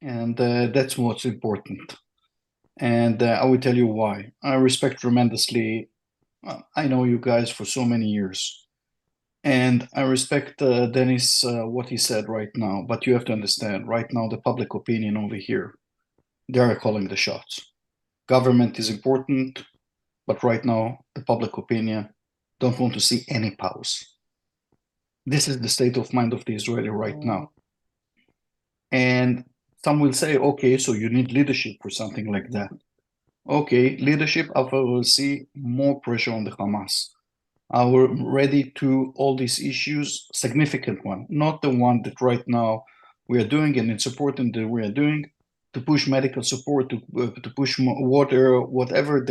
And that's what's important. And I will tell you why. I respect tremendously. I know you guys for so many years. And I respect Dennis, what he said right now. But you have to understand, right now, the public opinion over here, they are calling the shots. Government is important, but right now, the public opinion don't want to see any pause. This is the state of mind of the Israeli right now. And some will say, okay, so you need leadership for something like that. Okay, leadership, I will see more pressure on the Hamas. Are we ready to all these issues, significant one, not the one that right now we are doing, and it's important that we are doing, to push medical support, to push water, whatever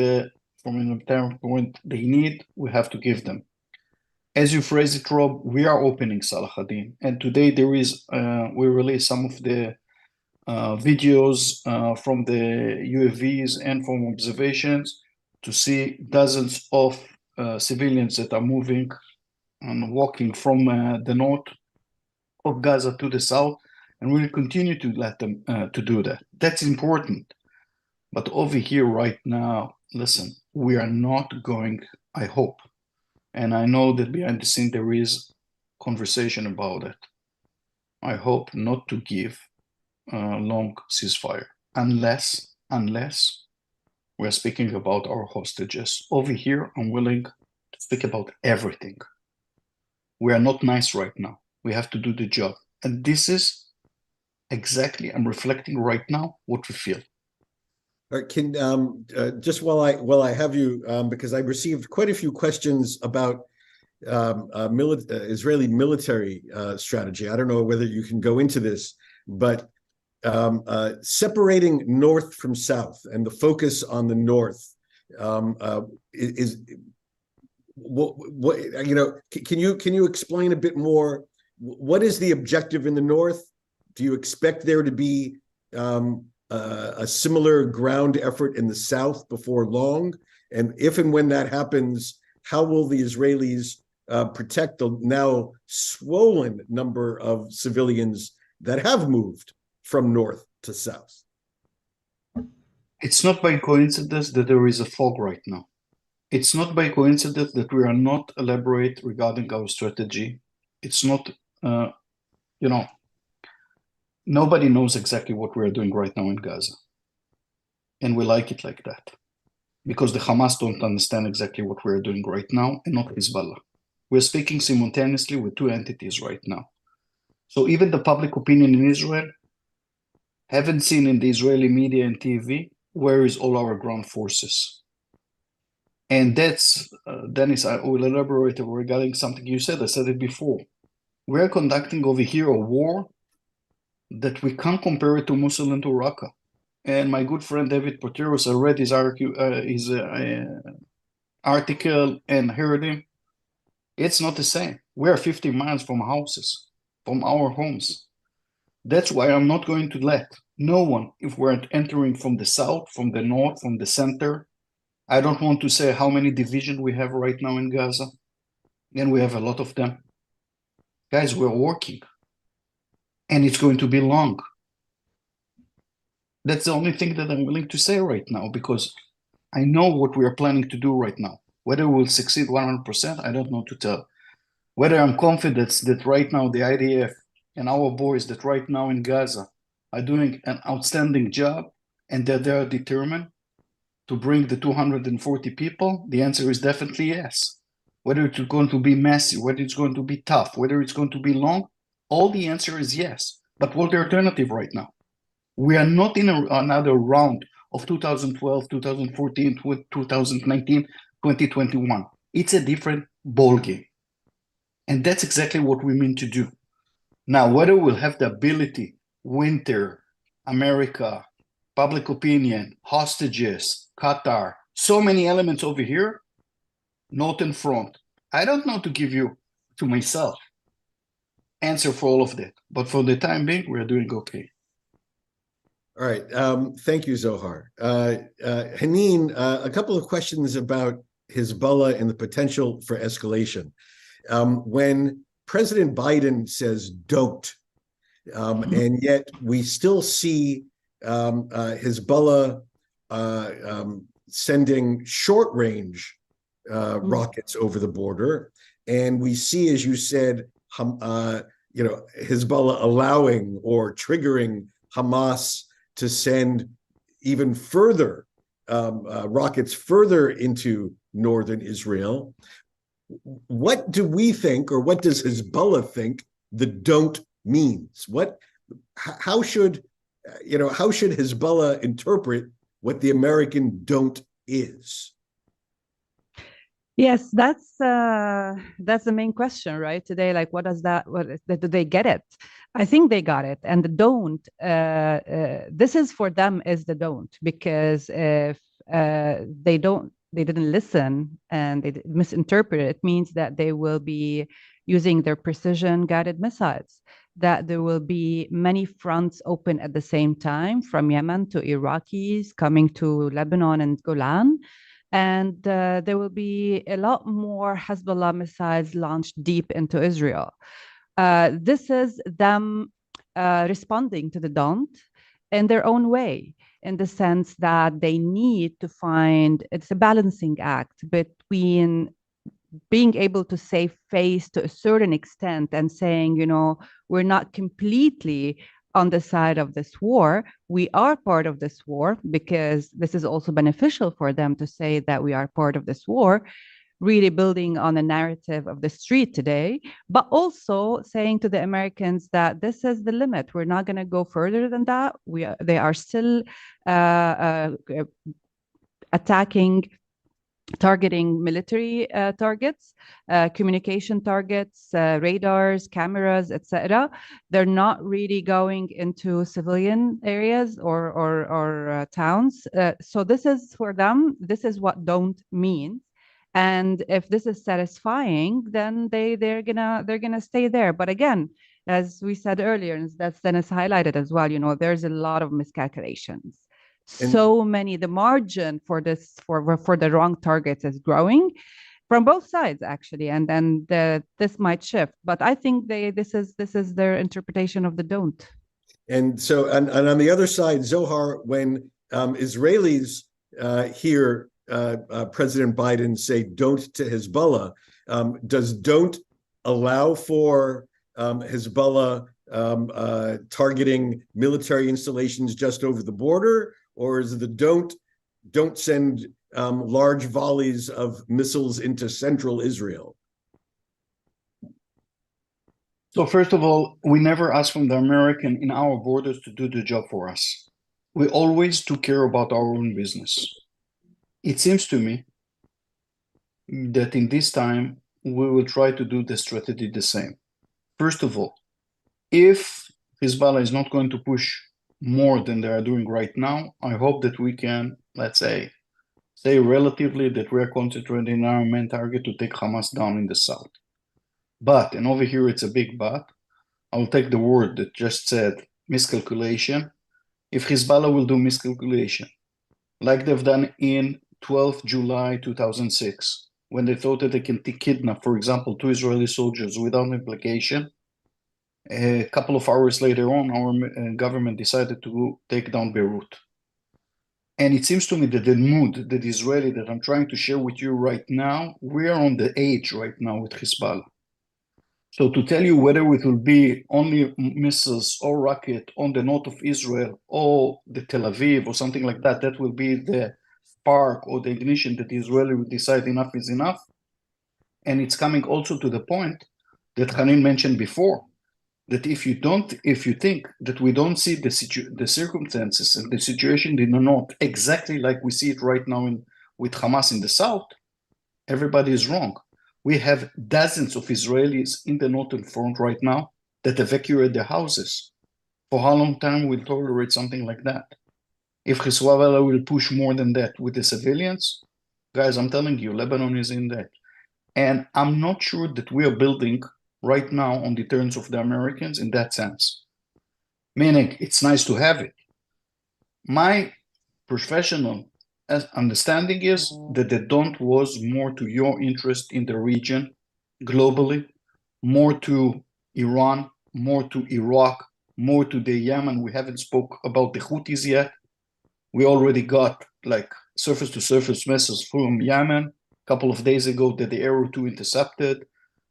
from an humanitarian point they need, we have to give them. As you phrase it, Rob, we are opening Salahuddin, and today there is, we released some of the videos from the UAVs and from observations to see dozens of civilians that are moving and walking from the north of Gaza to the south, and we'll continue to let them to do that. That's important. But over here right now, listen, we are not going, I hope, and I know that behind the scene there is conversation about it. I hope not to give long ceasefire unless we're speaking about our hostages. Over here, I'm willing to speak about everything. We are not nice right now. We have to do the job. And this is exactly, I'm reflecting right now what we feel. Can just while I have you, because I received quite a few questions about Israeli military strategy. I don't know whether you can go into this, but separating north from south and the focus on the north is what you know. Can you explain a bit more? What is the objective in the north? Do you expect there to be a similar ground effort in the south before long? And if and when that happens, how will the Israelis protect the now swollen number of civilians that have moved from north to south? It's not by coincidence that there is a fog right now. It's not by coincidence that we are not elaborate regarding our strategy. It's not, nobody knows exactly what we are doing right now in Gaza. And we like it like that. Because the Hamas don't understand exactly what we are doing right now, and not Hezbollah. We're speaking simultaneously with two entities right now. So even the public opinion in Israel haven't seen in the Israeli media and TV where is all our ground forces. And that's, Dennis, I will elaborate regarding something you said. I said it before. We're conducting over here a war that we can't compare it to Mosul and to Raqqa. And my good friend David Poteros, I read his article and heard him. It's not the same. We're 50 miles from houses, from our homes. That's why I'm not going to let no one, if we're entering from the south, from the north, from the center. I don't want to say how many divisions we have right now in Gaza, and we have a lot of them. Guys, we're working, and it's going to be long. That's the only thing that I'm willing to say right now, because I know what we are planning to do right now. Whether we'll succeed 100%, I don't know to tell. Whether I'm confident that right now the IDF and our boys that right now in Gaza are doing an outstanding job and that they are determined to bring the 240 people, the answer is definitely yes. Whether it's going to be messy, whether it's going to be tough, whether it's going to be long, all the answer is yes. But what's the alternative right now? We are not in another round of 2012, 2014, 2019, 2021. It's a different ballgame. And that's exactly what we mean to do. Now, whether we'll have the ability, winter, America, public opinion, hostages, Qatar, so many elements over here, northern front. I don't know to give you, to myself, answer for all of that. But for the time being, we're doing okay. All right. Thank you, Zohar. Hanin, a couple of questions about Hezbollah and the potential for escalation. When President Biden says don't, and yet we still see Hezbollah sending short-range rockets over the border, and we see, as you said, Hezbollah allowing or triggering Hamas to send even further rockets further into northern Israel. What do we think, or what does Hezbollah think the don't means? How should Hezbollah interpret what the American don't is? Yes, that's the main question, right? Today, like, what does that? Do they get it? I think they got it, and the don't. This is for them is the don't, because if they didn't listen and they misinterpret it, means that they will be using their precision guided missiles, that there will be many fronts open at the same time, from Yemen to Iraqis coming to Lebanon and Golan. And there will be a lot more Hezbollah missiles launched deep into Israel. This is them responding to the don't in their own way, in the sense that they need to find, it's a balancing act between being able to save face to a certain extent and saying, we're not completely on the side of this war. We are part of this war, because this is also beneficial for them to say that we are part of this war, really building on the narrative of the street today, but also saying to the Americans that this is the limit. We're not going to go further than that. They are still targeting military targets, communication targets, radars, cameras, etc. They're not really going into civilian areas or towns. So this is for them. This is what don't mean. And if this is satisfying, then they're gonna stay there. But again, as we said earlier, and that's Dennis highlighted as well, there's a lot of miscalculations. So many, the margin for this for the wrong targets is growing from both sides, actually, and then this might shift. But I think this is their interpretation of the don't. And so, and on the other side, Zohar, when Israelis hear President Biden say don't to Hezbollah, does don't allow for Hezbollah targeting military installations just over the border, or is the don't send large volleys of missiles into central Israel? So first of all, we never asked from the American in our borders to do the job for us. We always took care about our own business. It seems to me that in this time, we will try to do the strategy the same. First of all, if Hezbollah is not going to push more than they are doing right now, I hope that we can, let's say relatively that we are concentrating our main target to take Hamas down in the south. But, and over here it's a big but, I'll take the word that just said miscalculation. If Hezbollah will do miscalculation, like they've done in 12 July 2006, when they thought that they can kidnap, for example, 2 Israeli soldiers without implication, a couple of hours later on, our government decided to take down Beirut. And it seems to me that the mood, that Israeli, that I'm trying to share with you right now, we are on the edge right now with Hezbollah. So to tell you whether it will be only missiles or rocket on the north of Israel or the Tel Aviv or something like that, that will be the spark or the ignition that Israeli will decide enough is enough. And it's coming also to the point that Hanin mentioned before, that if you think that we don't see the circumstances and the situation in the north exactly like we see it right now with Hamas in the south, everybody is wrong. We have dozens of Israelis in the northern front right now that evacuate their houses. For how long time we'll tolerate something like that? If Hezbollah will push more than that with the civilians, guys, I'm telling you, Lebanon is in that. And I'm not sure that we are building right now on the terms of the Americans in that sense. Meaning, it's nice to have it. My professional understanding is that the don't was more to your interest in the region globally, more to Iran, more to Iraq, more to the Yemen. We haven't spoke about the Houthis yet. We already got like surface-to-surface missiles from Yemen a couple of days ago that the Arrow 2 intercepted.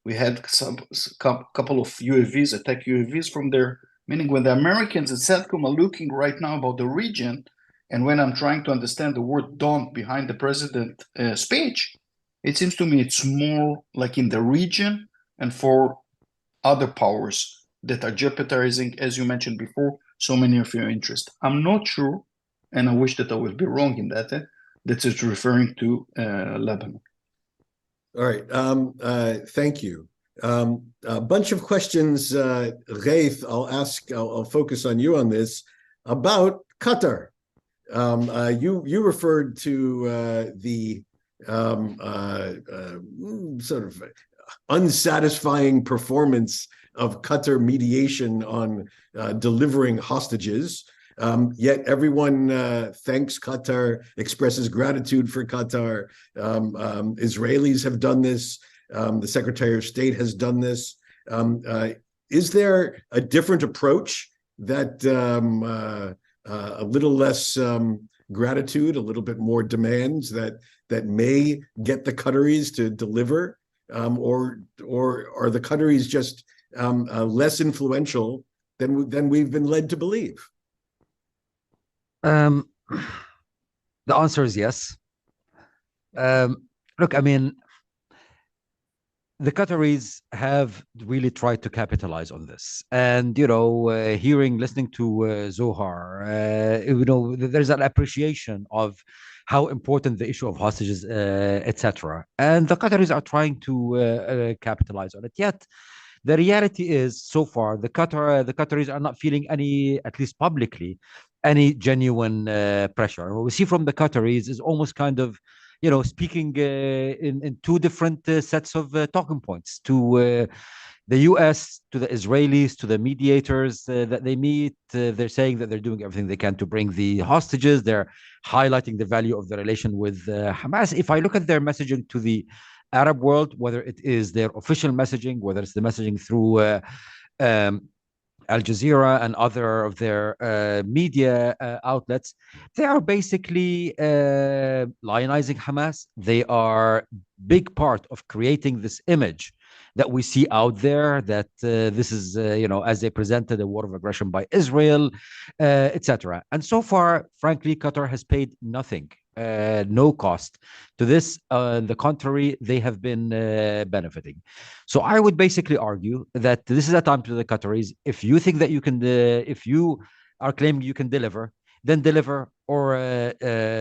We had some couple of UAVs, attack UAVs from there. Meaning when the Americans and SATCOM are looking right now about the region, and when I'm trying to understand the word don't behind the president's speech, it seems to me it's more like in the region and for other powers that are jeopardizing, as you mentioned before, so many of your interests. I'm not sure, and I wish that I would be wrong in that, that it's referring to Lebanon. All right. Thank you. A bunch of questions, Ghaith, I'll focus on you on this, about Qatar. You referred to the sort of unsatisfying performance of Qatar mediation on delivering hostages. Yet everyone thanks Qatar, expresses gratitude for Qatar. Israelis have done this. The Secretary of State has done this. Is there a different approach that a little less gratitude, a little bit more demands that may get the Qataris to deliver, or are the Qataris just less influential than we've been led to believe? The answer is yes. Look, I mean, the Qataris have really tried to capitalize on this, and listening to Zohar, there's an appreciation of how important the issue of hostages, etc. And the Qataris are trying to capitalize on it. Yet, the reality is, so far, the Qataris are not feeling any, at least publicly, any genuine pressure. What we see from the Qataris is almost kind of, speaking in two different sets of talking points to the US, to the Israelis, to the mediators that they meet. They're saying that they're doing everything they can to bring the hostages. They're highlighting the value of the relation with Hamas. If I look at their messaging to the Arab world, whether it is their official messaging, whether it's the messaging through Al Jazeera and other of their media outlets, they are basically lionizing Hamas. They are big part of creating this image that we see out there, that this is, as they presented, a war of aggression by Israel, etc. And so far, frankly, Qatar has paid nothing, no cost to this. On the contrary, they have been benefiting. So I would basically argue that this is a time to the Qataris. If you think that you can, if you are claiming you can deliver, then deliver, or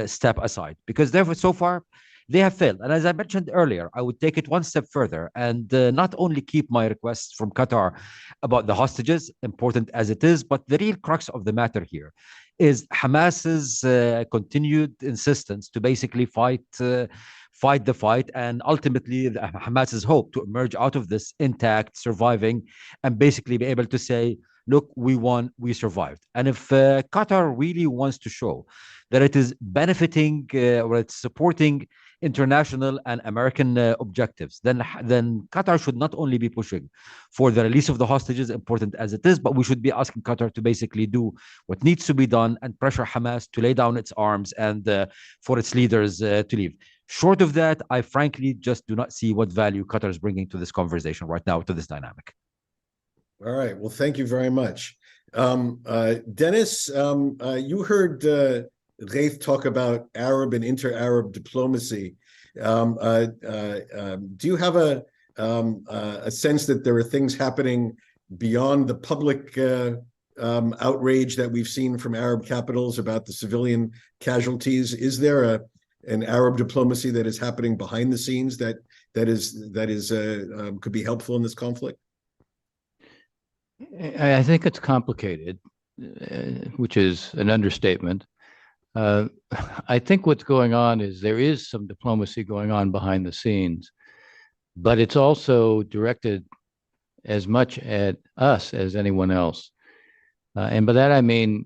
step aside, because therefore, so far, they have failed. And as I mentioned earlier, I would take it one step further and not only keep my requests from Qatar about the hostages, important as it is, but the real crux of the matter here is Hamas's continued insistence to basically fight the fight, and ultimately Hamas's hope to emerge out of this intact, surviving, and basically be able to say, look, we won, we survived. And if Qatar really wants to show that it is benefiting or it's supporting international and American objectives, then Qatar should not only be pushing for the release of the hostages, important as it is, but we should be asking Qatar to basically do what needs to be done and pressure Hamas to lay down its arms and for its leaders to leave. Short of that, I frankly just do not see what value Qatar is bringing to this conversation right now, to this dynamic. All right. Well, thank you very much. Dennis, you heard Raif talk about Arab and inter-Arab diplomacy. Do you have a sense that there are things happening beyond the public outrage that we've seen from Arab capitals about the civilian casualties? Is there an Arab diplomacy that is happening behind the scenes that could be helpful in this conflict? I think it's complicated, which is an understatement. I think what's going on is there is some diplomacy going on behind the scenes, but it's also directed as much at us as anyone else. And by that I mean,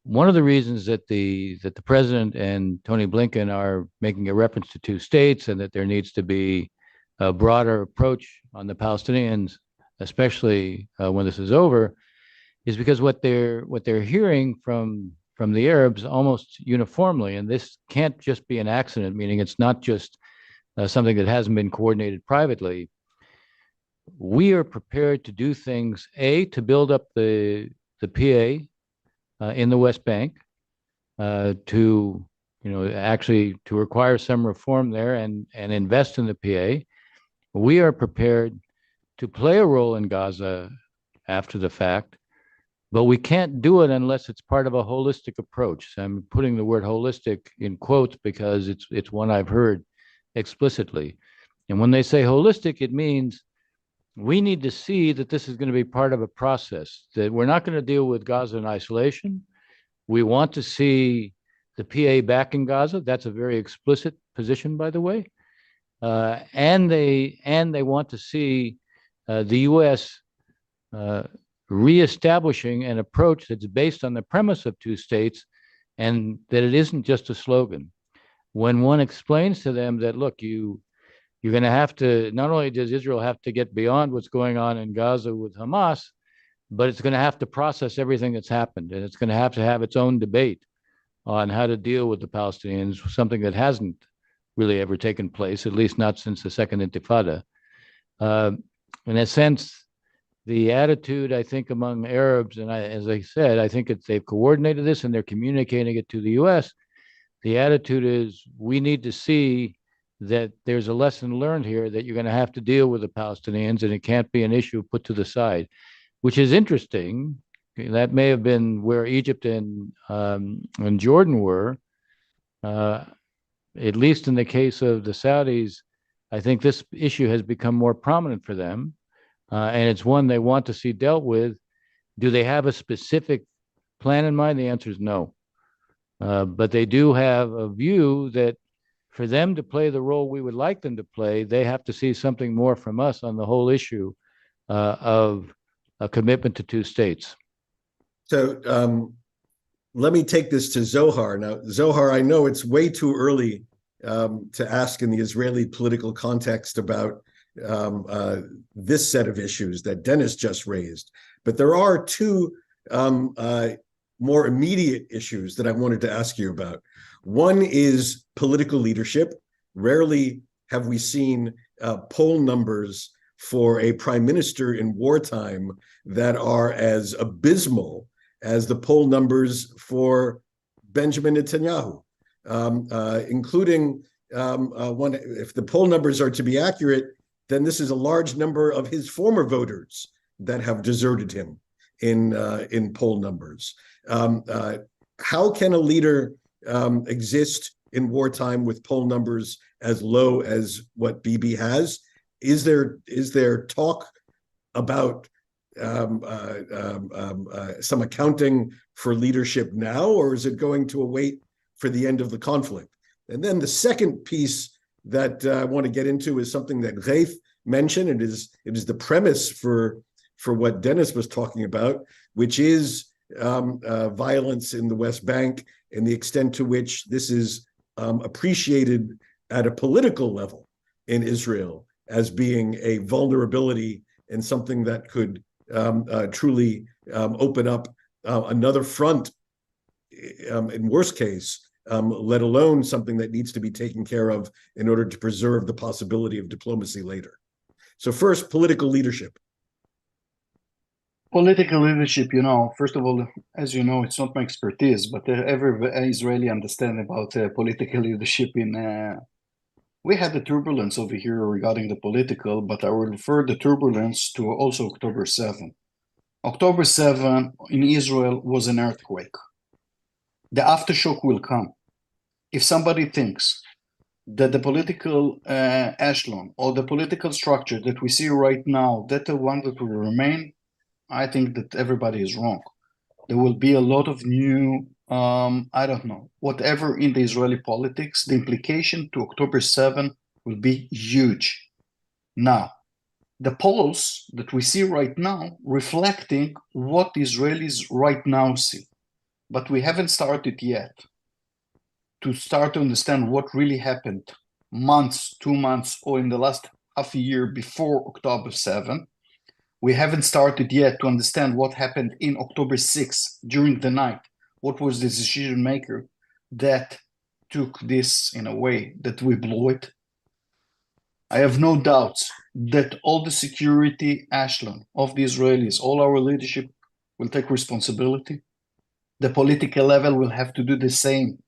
one of the reasons that the president and Tony Blinken are making a reference to two states and that there needs to be a broader approach on the Palestinians, especially when this is over, is because what they're hearing from the Arabs almost uniformly, and this can't just be an accident, meaning it's not just something that hasn't been coordinated privately. We are prepared to do things, to build up the PA in the West Bank, to actually to require some reform there and invest in the PA. We are prepared to play a role in Gaza after the fact, but we can't do it unless it's part of a holistic approach. I'm putting the word holistic in quotes because it's one I've heard explicitly. And when they say holistic, it means we need to see that this is going to be part of a process, that we're not going to deal with Gaza in isolation. We want to see the PA back in Gaza. That's a very explicit position, by the way. And they want to see the U.S. reestablishing an approach that's based on the premise of two states, and that it isn't just a slogan. When one explains to them that, look, you're going to have to, not only does Israel have to get beyond what's going on in Gaza with Hamas, but it's going to have to process everything that's happened, and it's going to have its own debate on how to deal with the Palestinians, something that hasn't really ever taken place, at least not since the Second Intifada. In a sense, the attitude, I think, among Arabs, and as I said, I think they've coordinated this and they're communicating it to the U.S. The attitude is, we need to see that there's a lesson learned here, that you're going to have to deal with the Palestinians, and it can't be an issue put to the side, which is interesting. That may have been where Egypt and Jordan were. At least in the case of the Saudis, I think this issue has become more prominent for them, and it's one they want to see dealt with. Do they have a specific plan in mind? The answer is no. But they do have a view that for them to play the role we would like them to play, they have to see something more from us on the whole issue of a commitment to two states. So let me take this to Zohar. Now, Zohar, I know it's way too early to ask in the Israeli political context about this set of issues that Dennis just raised. But there are two more immediate issues that I wanted to ask you about. One is political leadership. Rarely have we seen poll numbers for a prime minister in wartime that are as abysmal as the poll numbers for Benjamin Netanyahu, including one. If the poll numbers are to be accurate, then this is a large number of his former voters that have deserted him in poll numbers. How can a leader exist in wartime with poll numbers as low as what Bibi has? Is there talk about some accounting for leadership now, or is it going to await for the end of the conflict? And then the second piece that I want to get into is something that Raif mentioned. It is the premise for what Dennis was talking about, which is violence in the West Bank and the extent to which this is appreciated at a political level in Israel as being a vulnerability and something that could truly open up another front, in worst case, let alone something that needs to be taken care of in order to preserve the possibility of diplomacy later. So first, political leadership. Political leadership, first of all, as you know, it's not my expertise, but every Israeli understand about political leadership we had the turbulence over here regarding the political, but I will refer the turbulence to also October 7. October 7 in Israel was an earthquake. The aftershock will come. If somebody thinks that the political echelon or the political structure that we see right now, that the one that will remain, I think that everybody is wrong. There will be a lot of new, I don't know, whatever in the Israeli politics, the implication to October 7 will be huge. Now, the polls that we see right now reflecting what Israelis right now see, but we haven't started yet to start to understand what really happened months, 2 months, or in the last half a year before October 7. We haven't started yet to understand what happened in October 6 during the night. What was the decision maker that took this in a way that we blew it? I have no doubts that all the security echelon of the Israelis, all our leadership will take responsibility. The political level will have to do the same.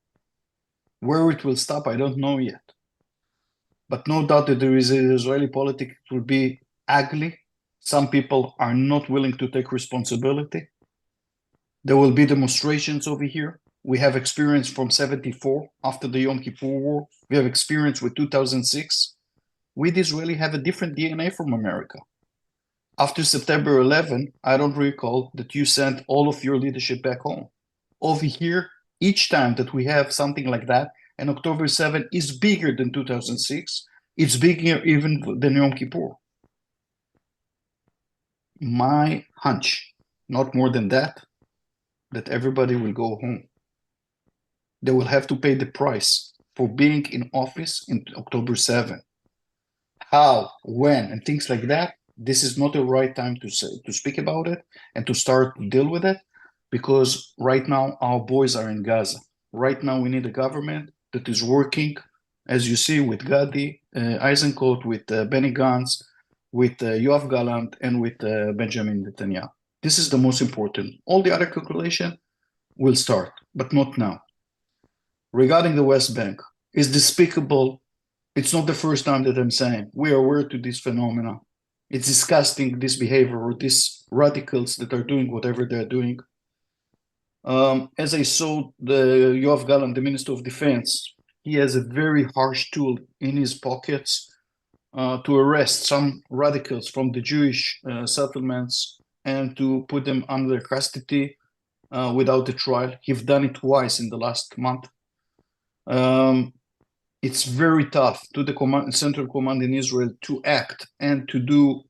Where it will stop, I don't know yet. But no doubt that there is an Israeli politics will be ugly. Some people are not willing to take responsibility. There will be demonstrations over here. We have experience from 74 after the Yom Kippur War. We have experience with 2006. We the Israeli have a different DNA from America. After September 11, I don't recall that you sent all of your leadership back home. Over here, each time that we have something like that, and October 7 is bigger than 2006, it's bigger even than Yom Kippur. My hunch, not more than that everybody will go home. They will have to pay the price for being in office in October 7. How, when, and things like that, this is not the right time to speak about it and to start to deal with it, because right now our boys are in Gaza. Right now we need a government that is working, as you see, with Gadi, Eisenkot, with Benny Gantz, with Yoav Gallant, and with Benjamin Netanyahu. This is the most important. All the other calculation will start, but not now. Regarding the West Bank, it's despicable. It's not the first time that I'm saying we are aware to this phenomena. It's disgusting, this behavior, or these radicals that are doing whatever they're doing. As I saw the Yoav Gallant, the Minister of Defense, he has a very harsh tool in his pockets to arrest some radicals from the Jewish settlements and to put them under custody without a trial. He's done it twice in the last month. It's very tough to the Central Command in Israel to act and to do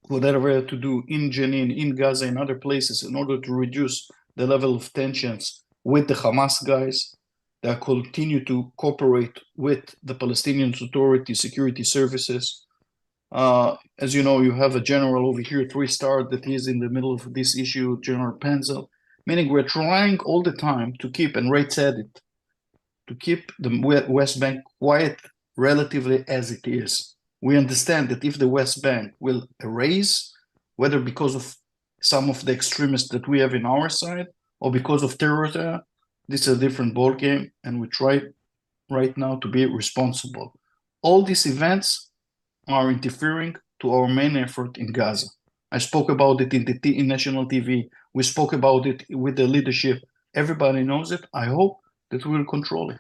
whatever to do in Jenin, in Gaza, in other places in order to reduce the level of tensions with the Hamas guys that continue to cooperate with the Palestinian Authority security services. As you know, you have a general over here, 3-star, that is in the middle of this issue, General Panzer, meaning we're trying all the time to keep, and Ray said it, to keep the West Bank quiet relatively as it is. We understand that if the West Bank will erase, whether because of some of the extremists that we have in our side or because of terrorism, this is a different ballgame, and we try right now to be responsible. All these events are interfering to our main effort in Gaza. I spoke about it in national TV. We spoke about it with the leadership. Everybody knows it. I hope that we will control it.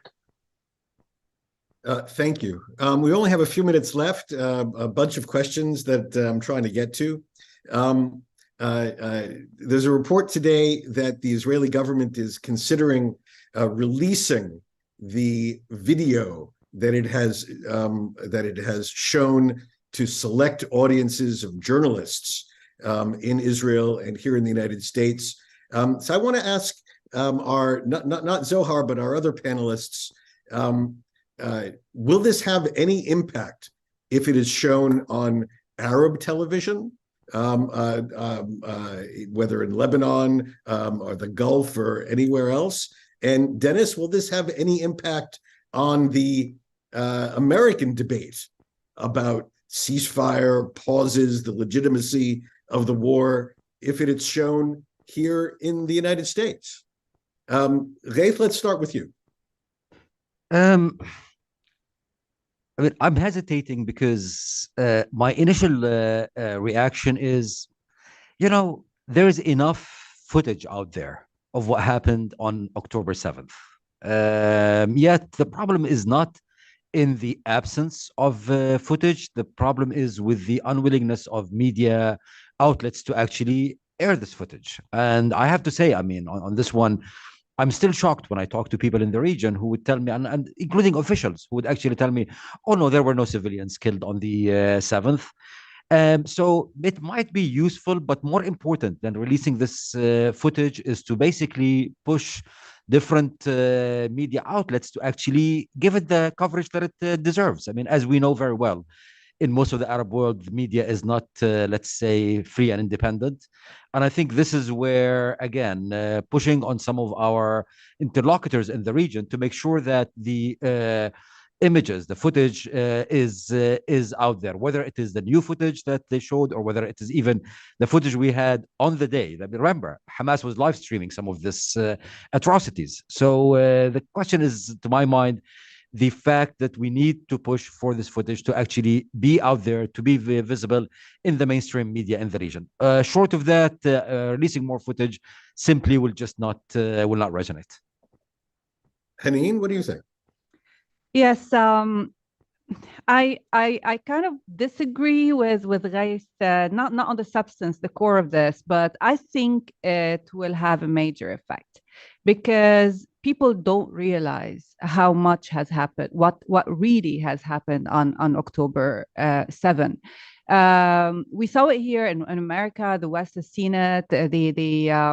Thank you. We only have a few minutes left, a bunch of questions that I'm trying to get to. There's a report today that the Israeli government is considering releasing the video that it has shown to select audiences of journalists in Israel and here in the United States. So I want to ask our not Zohar, but our other panelists, will this have any impact if it is shown on Arab television, whether in Lebanon or the Gulf or anywhere else? And Dennis, will this have any impact on the American debate about ceasefire, pauses, the legitimacy of the war, if it is shown here in the United States? Raif, let's start with you. I mean, I'm hesitating because my initial reaction is, there is enough footage out there of what happened on October 7th. Yet the problem is not in the absence of footage. The problem is with the unwillingness of media outlets to actually air this footage. And I have to say, I mean, on this one, I'm still shocked when I talk to people in the region who would tell me, and including officials who would actually tell me, oh no, there were no civilians killed on the 7th. So it might be useful, but more important than releasing this footage is to basically push different media outlets to actually give it the coverage that it deserves. I mean, as we know very well, in most of the Arab world, the media is not, let's say, free and independent. And I think this is where, again, pushing on some of our interlocutors in the region to make sure that the images, the footage is out there, whether it is the new footage that they showed or whether it is even the footage we had on the day. I mean, remember, Hamas was live streaming some of this atrocities. So the question is, to my mind, the fact that we need to push for this footage to actually be out there, to be visible in the mainstream media in the region. Short of that, releasing more footage simply will just not resonate. Hanin, what do you think? Yes, I kind of disagree with Raif, not on the substance, the core of this, but I think it will have a major effect because people don't realize how much has happened, what really has happened on October 7. We saw it here in America. The West has seen it. The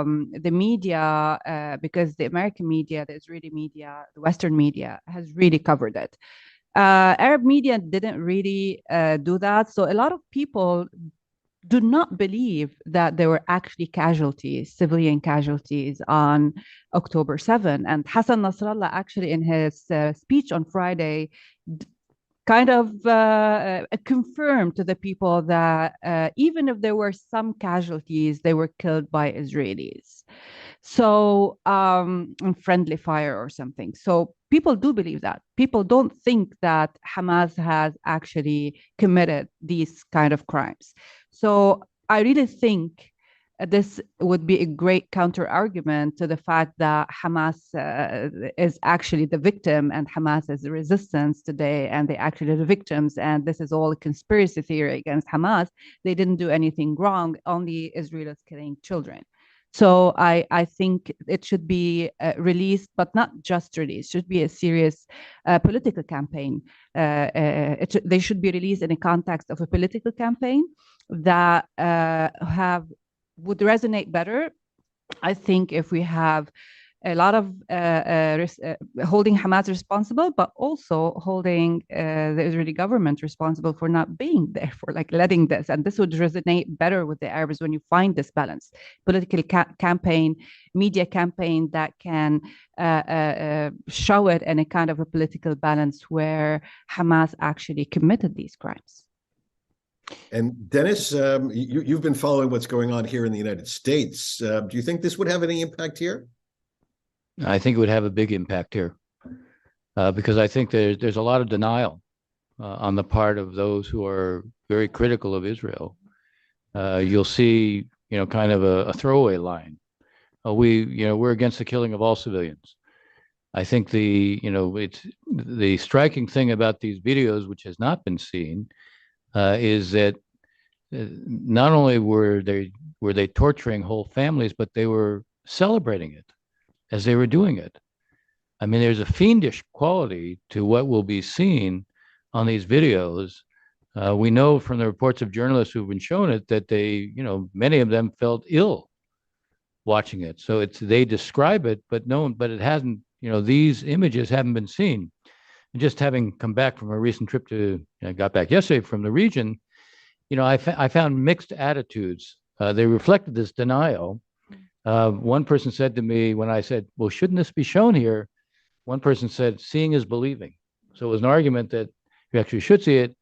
media, because the American media, the Israeli media, the Western media has really covered it. Arab media didn't really do that. So a lot of people do not believe that there were actually casualties, civilian casualties on October 7. And Hassan Nasrallah actually in his speech on Friday kind of confirmed to the people that even if there were some casualties, they were killed by Israelis. So friendly fire or something. So people do believe that. People don't think that Hamas has actually committed these kind of crimes. So I really think this would be a great counter argument to the fact that Hamas is actually the victim and Hamas is the resistance today, and they actually are the victims. And this is all a conspiracy theory against Hamas. They didn't do anything wrong. Only Israel is killing children. So I think it should be released, but not just released. It should be a serious political campaign. They should be released in a context of a political campaign that would resonate better, I think, if we have a lot of holding Hamas responsible, but also holding the Israeli government responsible for not being there, for like letting this. And this would resonate better with the Arabs when you find this balance, political campaign, media campaign that can show it in a kind of a political balance where Hamas actually committed these crimes. And Dennis, you've been following what's going on here in the United States. Do you think this would have any impact here? I think it would have a big impact here because I think there's a lot of denial on the part of those who are very critical of Israel. You'll see, kind of a throwaway line. We're against the killing of all civilians. I think it's the striking thing about these videos, which has not been seen, is that not only were they torturing whole families, but they were celebrating it as they were doing it. I mean, there's a fiendish quality to what will be seen on these videos. We know from the reports of journalists who've been shown it that many of them felt ill watching it. So they describe it, but it hasn't, these images haven't been seen. And just having come back from a recent trip I got back yesterday from the region, I found mixed attitudes. They reflected this denial. One person said to me when I said, well, shouldn't this be shown here? One person said, seeing is believing. So it was an argument that you actually should see it.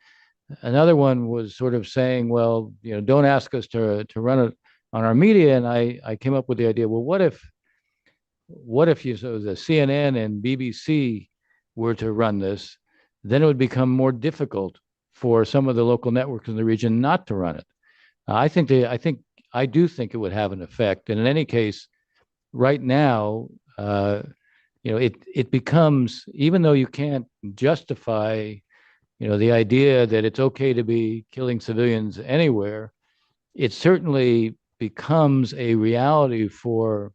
Another one was sort of saying, well, don't ask us to run it on our media. And I came up with the idea, well, what if the CNN and BBC were to run this, then it would become more difficult for some of the local networks in the region not to run it. I do think it would have an effect. And in any case, right now, it becomes, even though you can't justify, the idea that it's okay to be killing civilians anywhere, it certainly becomes a reality for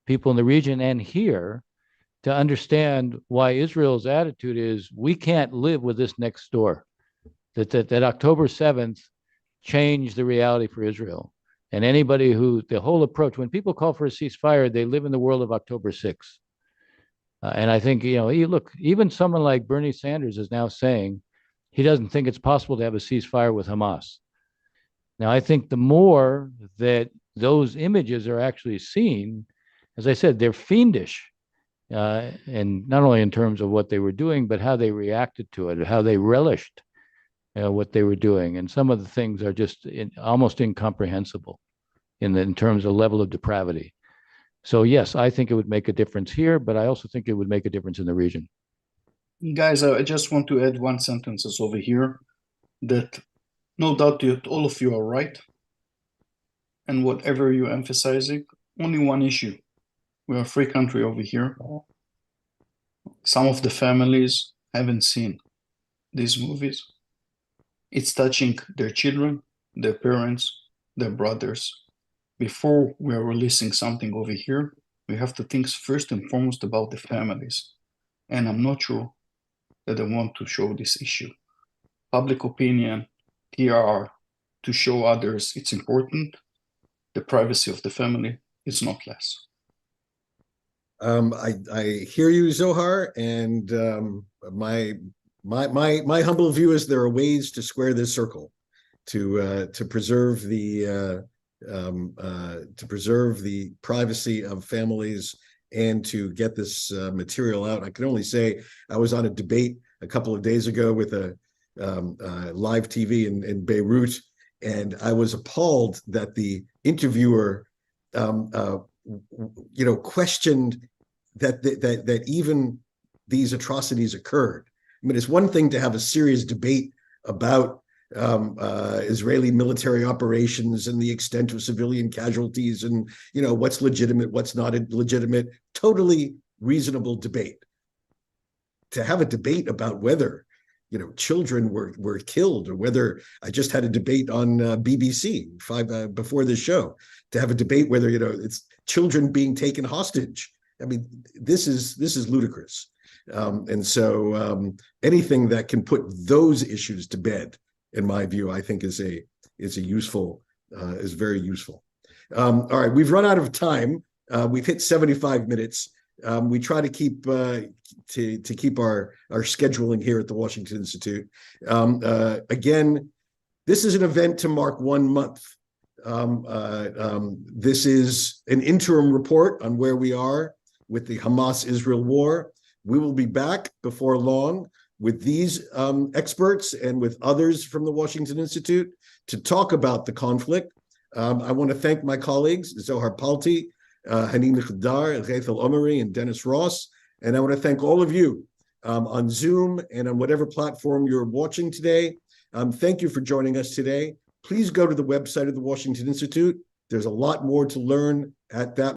people in the region and here to understand why Israel's attitude is we can't live with this next door. That October 7th changed the reality for Israel. And anybody the whole approach, when people call for a ceasefire, they live in the world of October 6th. And I think, look, even someone like Bernie Sanders is now saying he doesn't think it's possible to have a ceasefire with Hamas. Now, I think the more that those images are actually seen, as I said, they're fiendish. And not only in terms of what they were doing, but how they reacted to it, how they relished what they were doing. And some of the things are just almost incomprehensible in terms of level of depravity. So yes, I think it would make a difference here, but I also think it would make a difference in the region. Guys, I just want to add one sentence over here that no doubt that all of you are right. And whatever you're emphasizing, only one issue. We are a free country over here. Some of the families haven't seen these movies. It's touching their children, their parents, their brothers. Before we are releasing something over here, we have to think first and foremost about the families. And I'm not sure that I want to show this issue. Public opinion, PR, to show others it's important. The privacy of the family is not less. I hear you, Zohar, and my humble view is there are ways to square this circle, to preserve the privacy of families and to get this material out. I can only say I was on a debate a couple of days ago with a live TV in Beirut, and I was appalled that the interviewer questioned that even these atrocities occurred. I mean, it's one thing to have a serious debate about Israeli military operations and the extent of civilian casualties and, what's legitimate, what's not legitimate, totally reasonable debate. To have a debate about whether, children were killed, or whether, I just had a debate on BBC before this show, to have a debate whether, it's children being taken hostage. I mean, this is ludicrous. And so anything that can put those issues to bed, in my view, I think is very useful. All right, we've run out of time. We've hit 75 minutes. We try to keep keep our scheduling here at the Washington Institute. Again, this is an event to mark 1 month. This is an interim report on where we are with the Hamas-Israel war. We will be back before long with these experts and with others from the Washington Institute to talk about the conflict. I want to thank my colleagues, Zohar Palti, Hanin Ghaddar, Rachel Omari, and Dennis Ross. And I want to thank all of you on Zoom and on whatever platform you're watching today. Thank you for joining us today. Please go to the website of the Washington Institute. There's a lot more to learn at that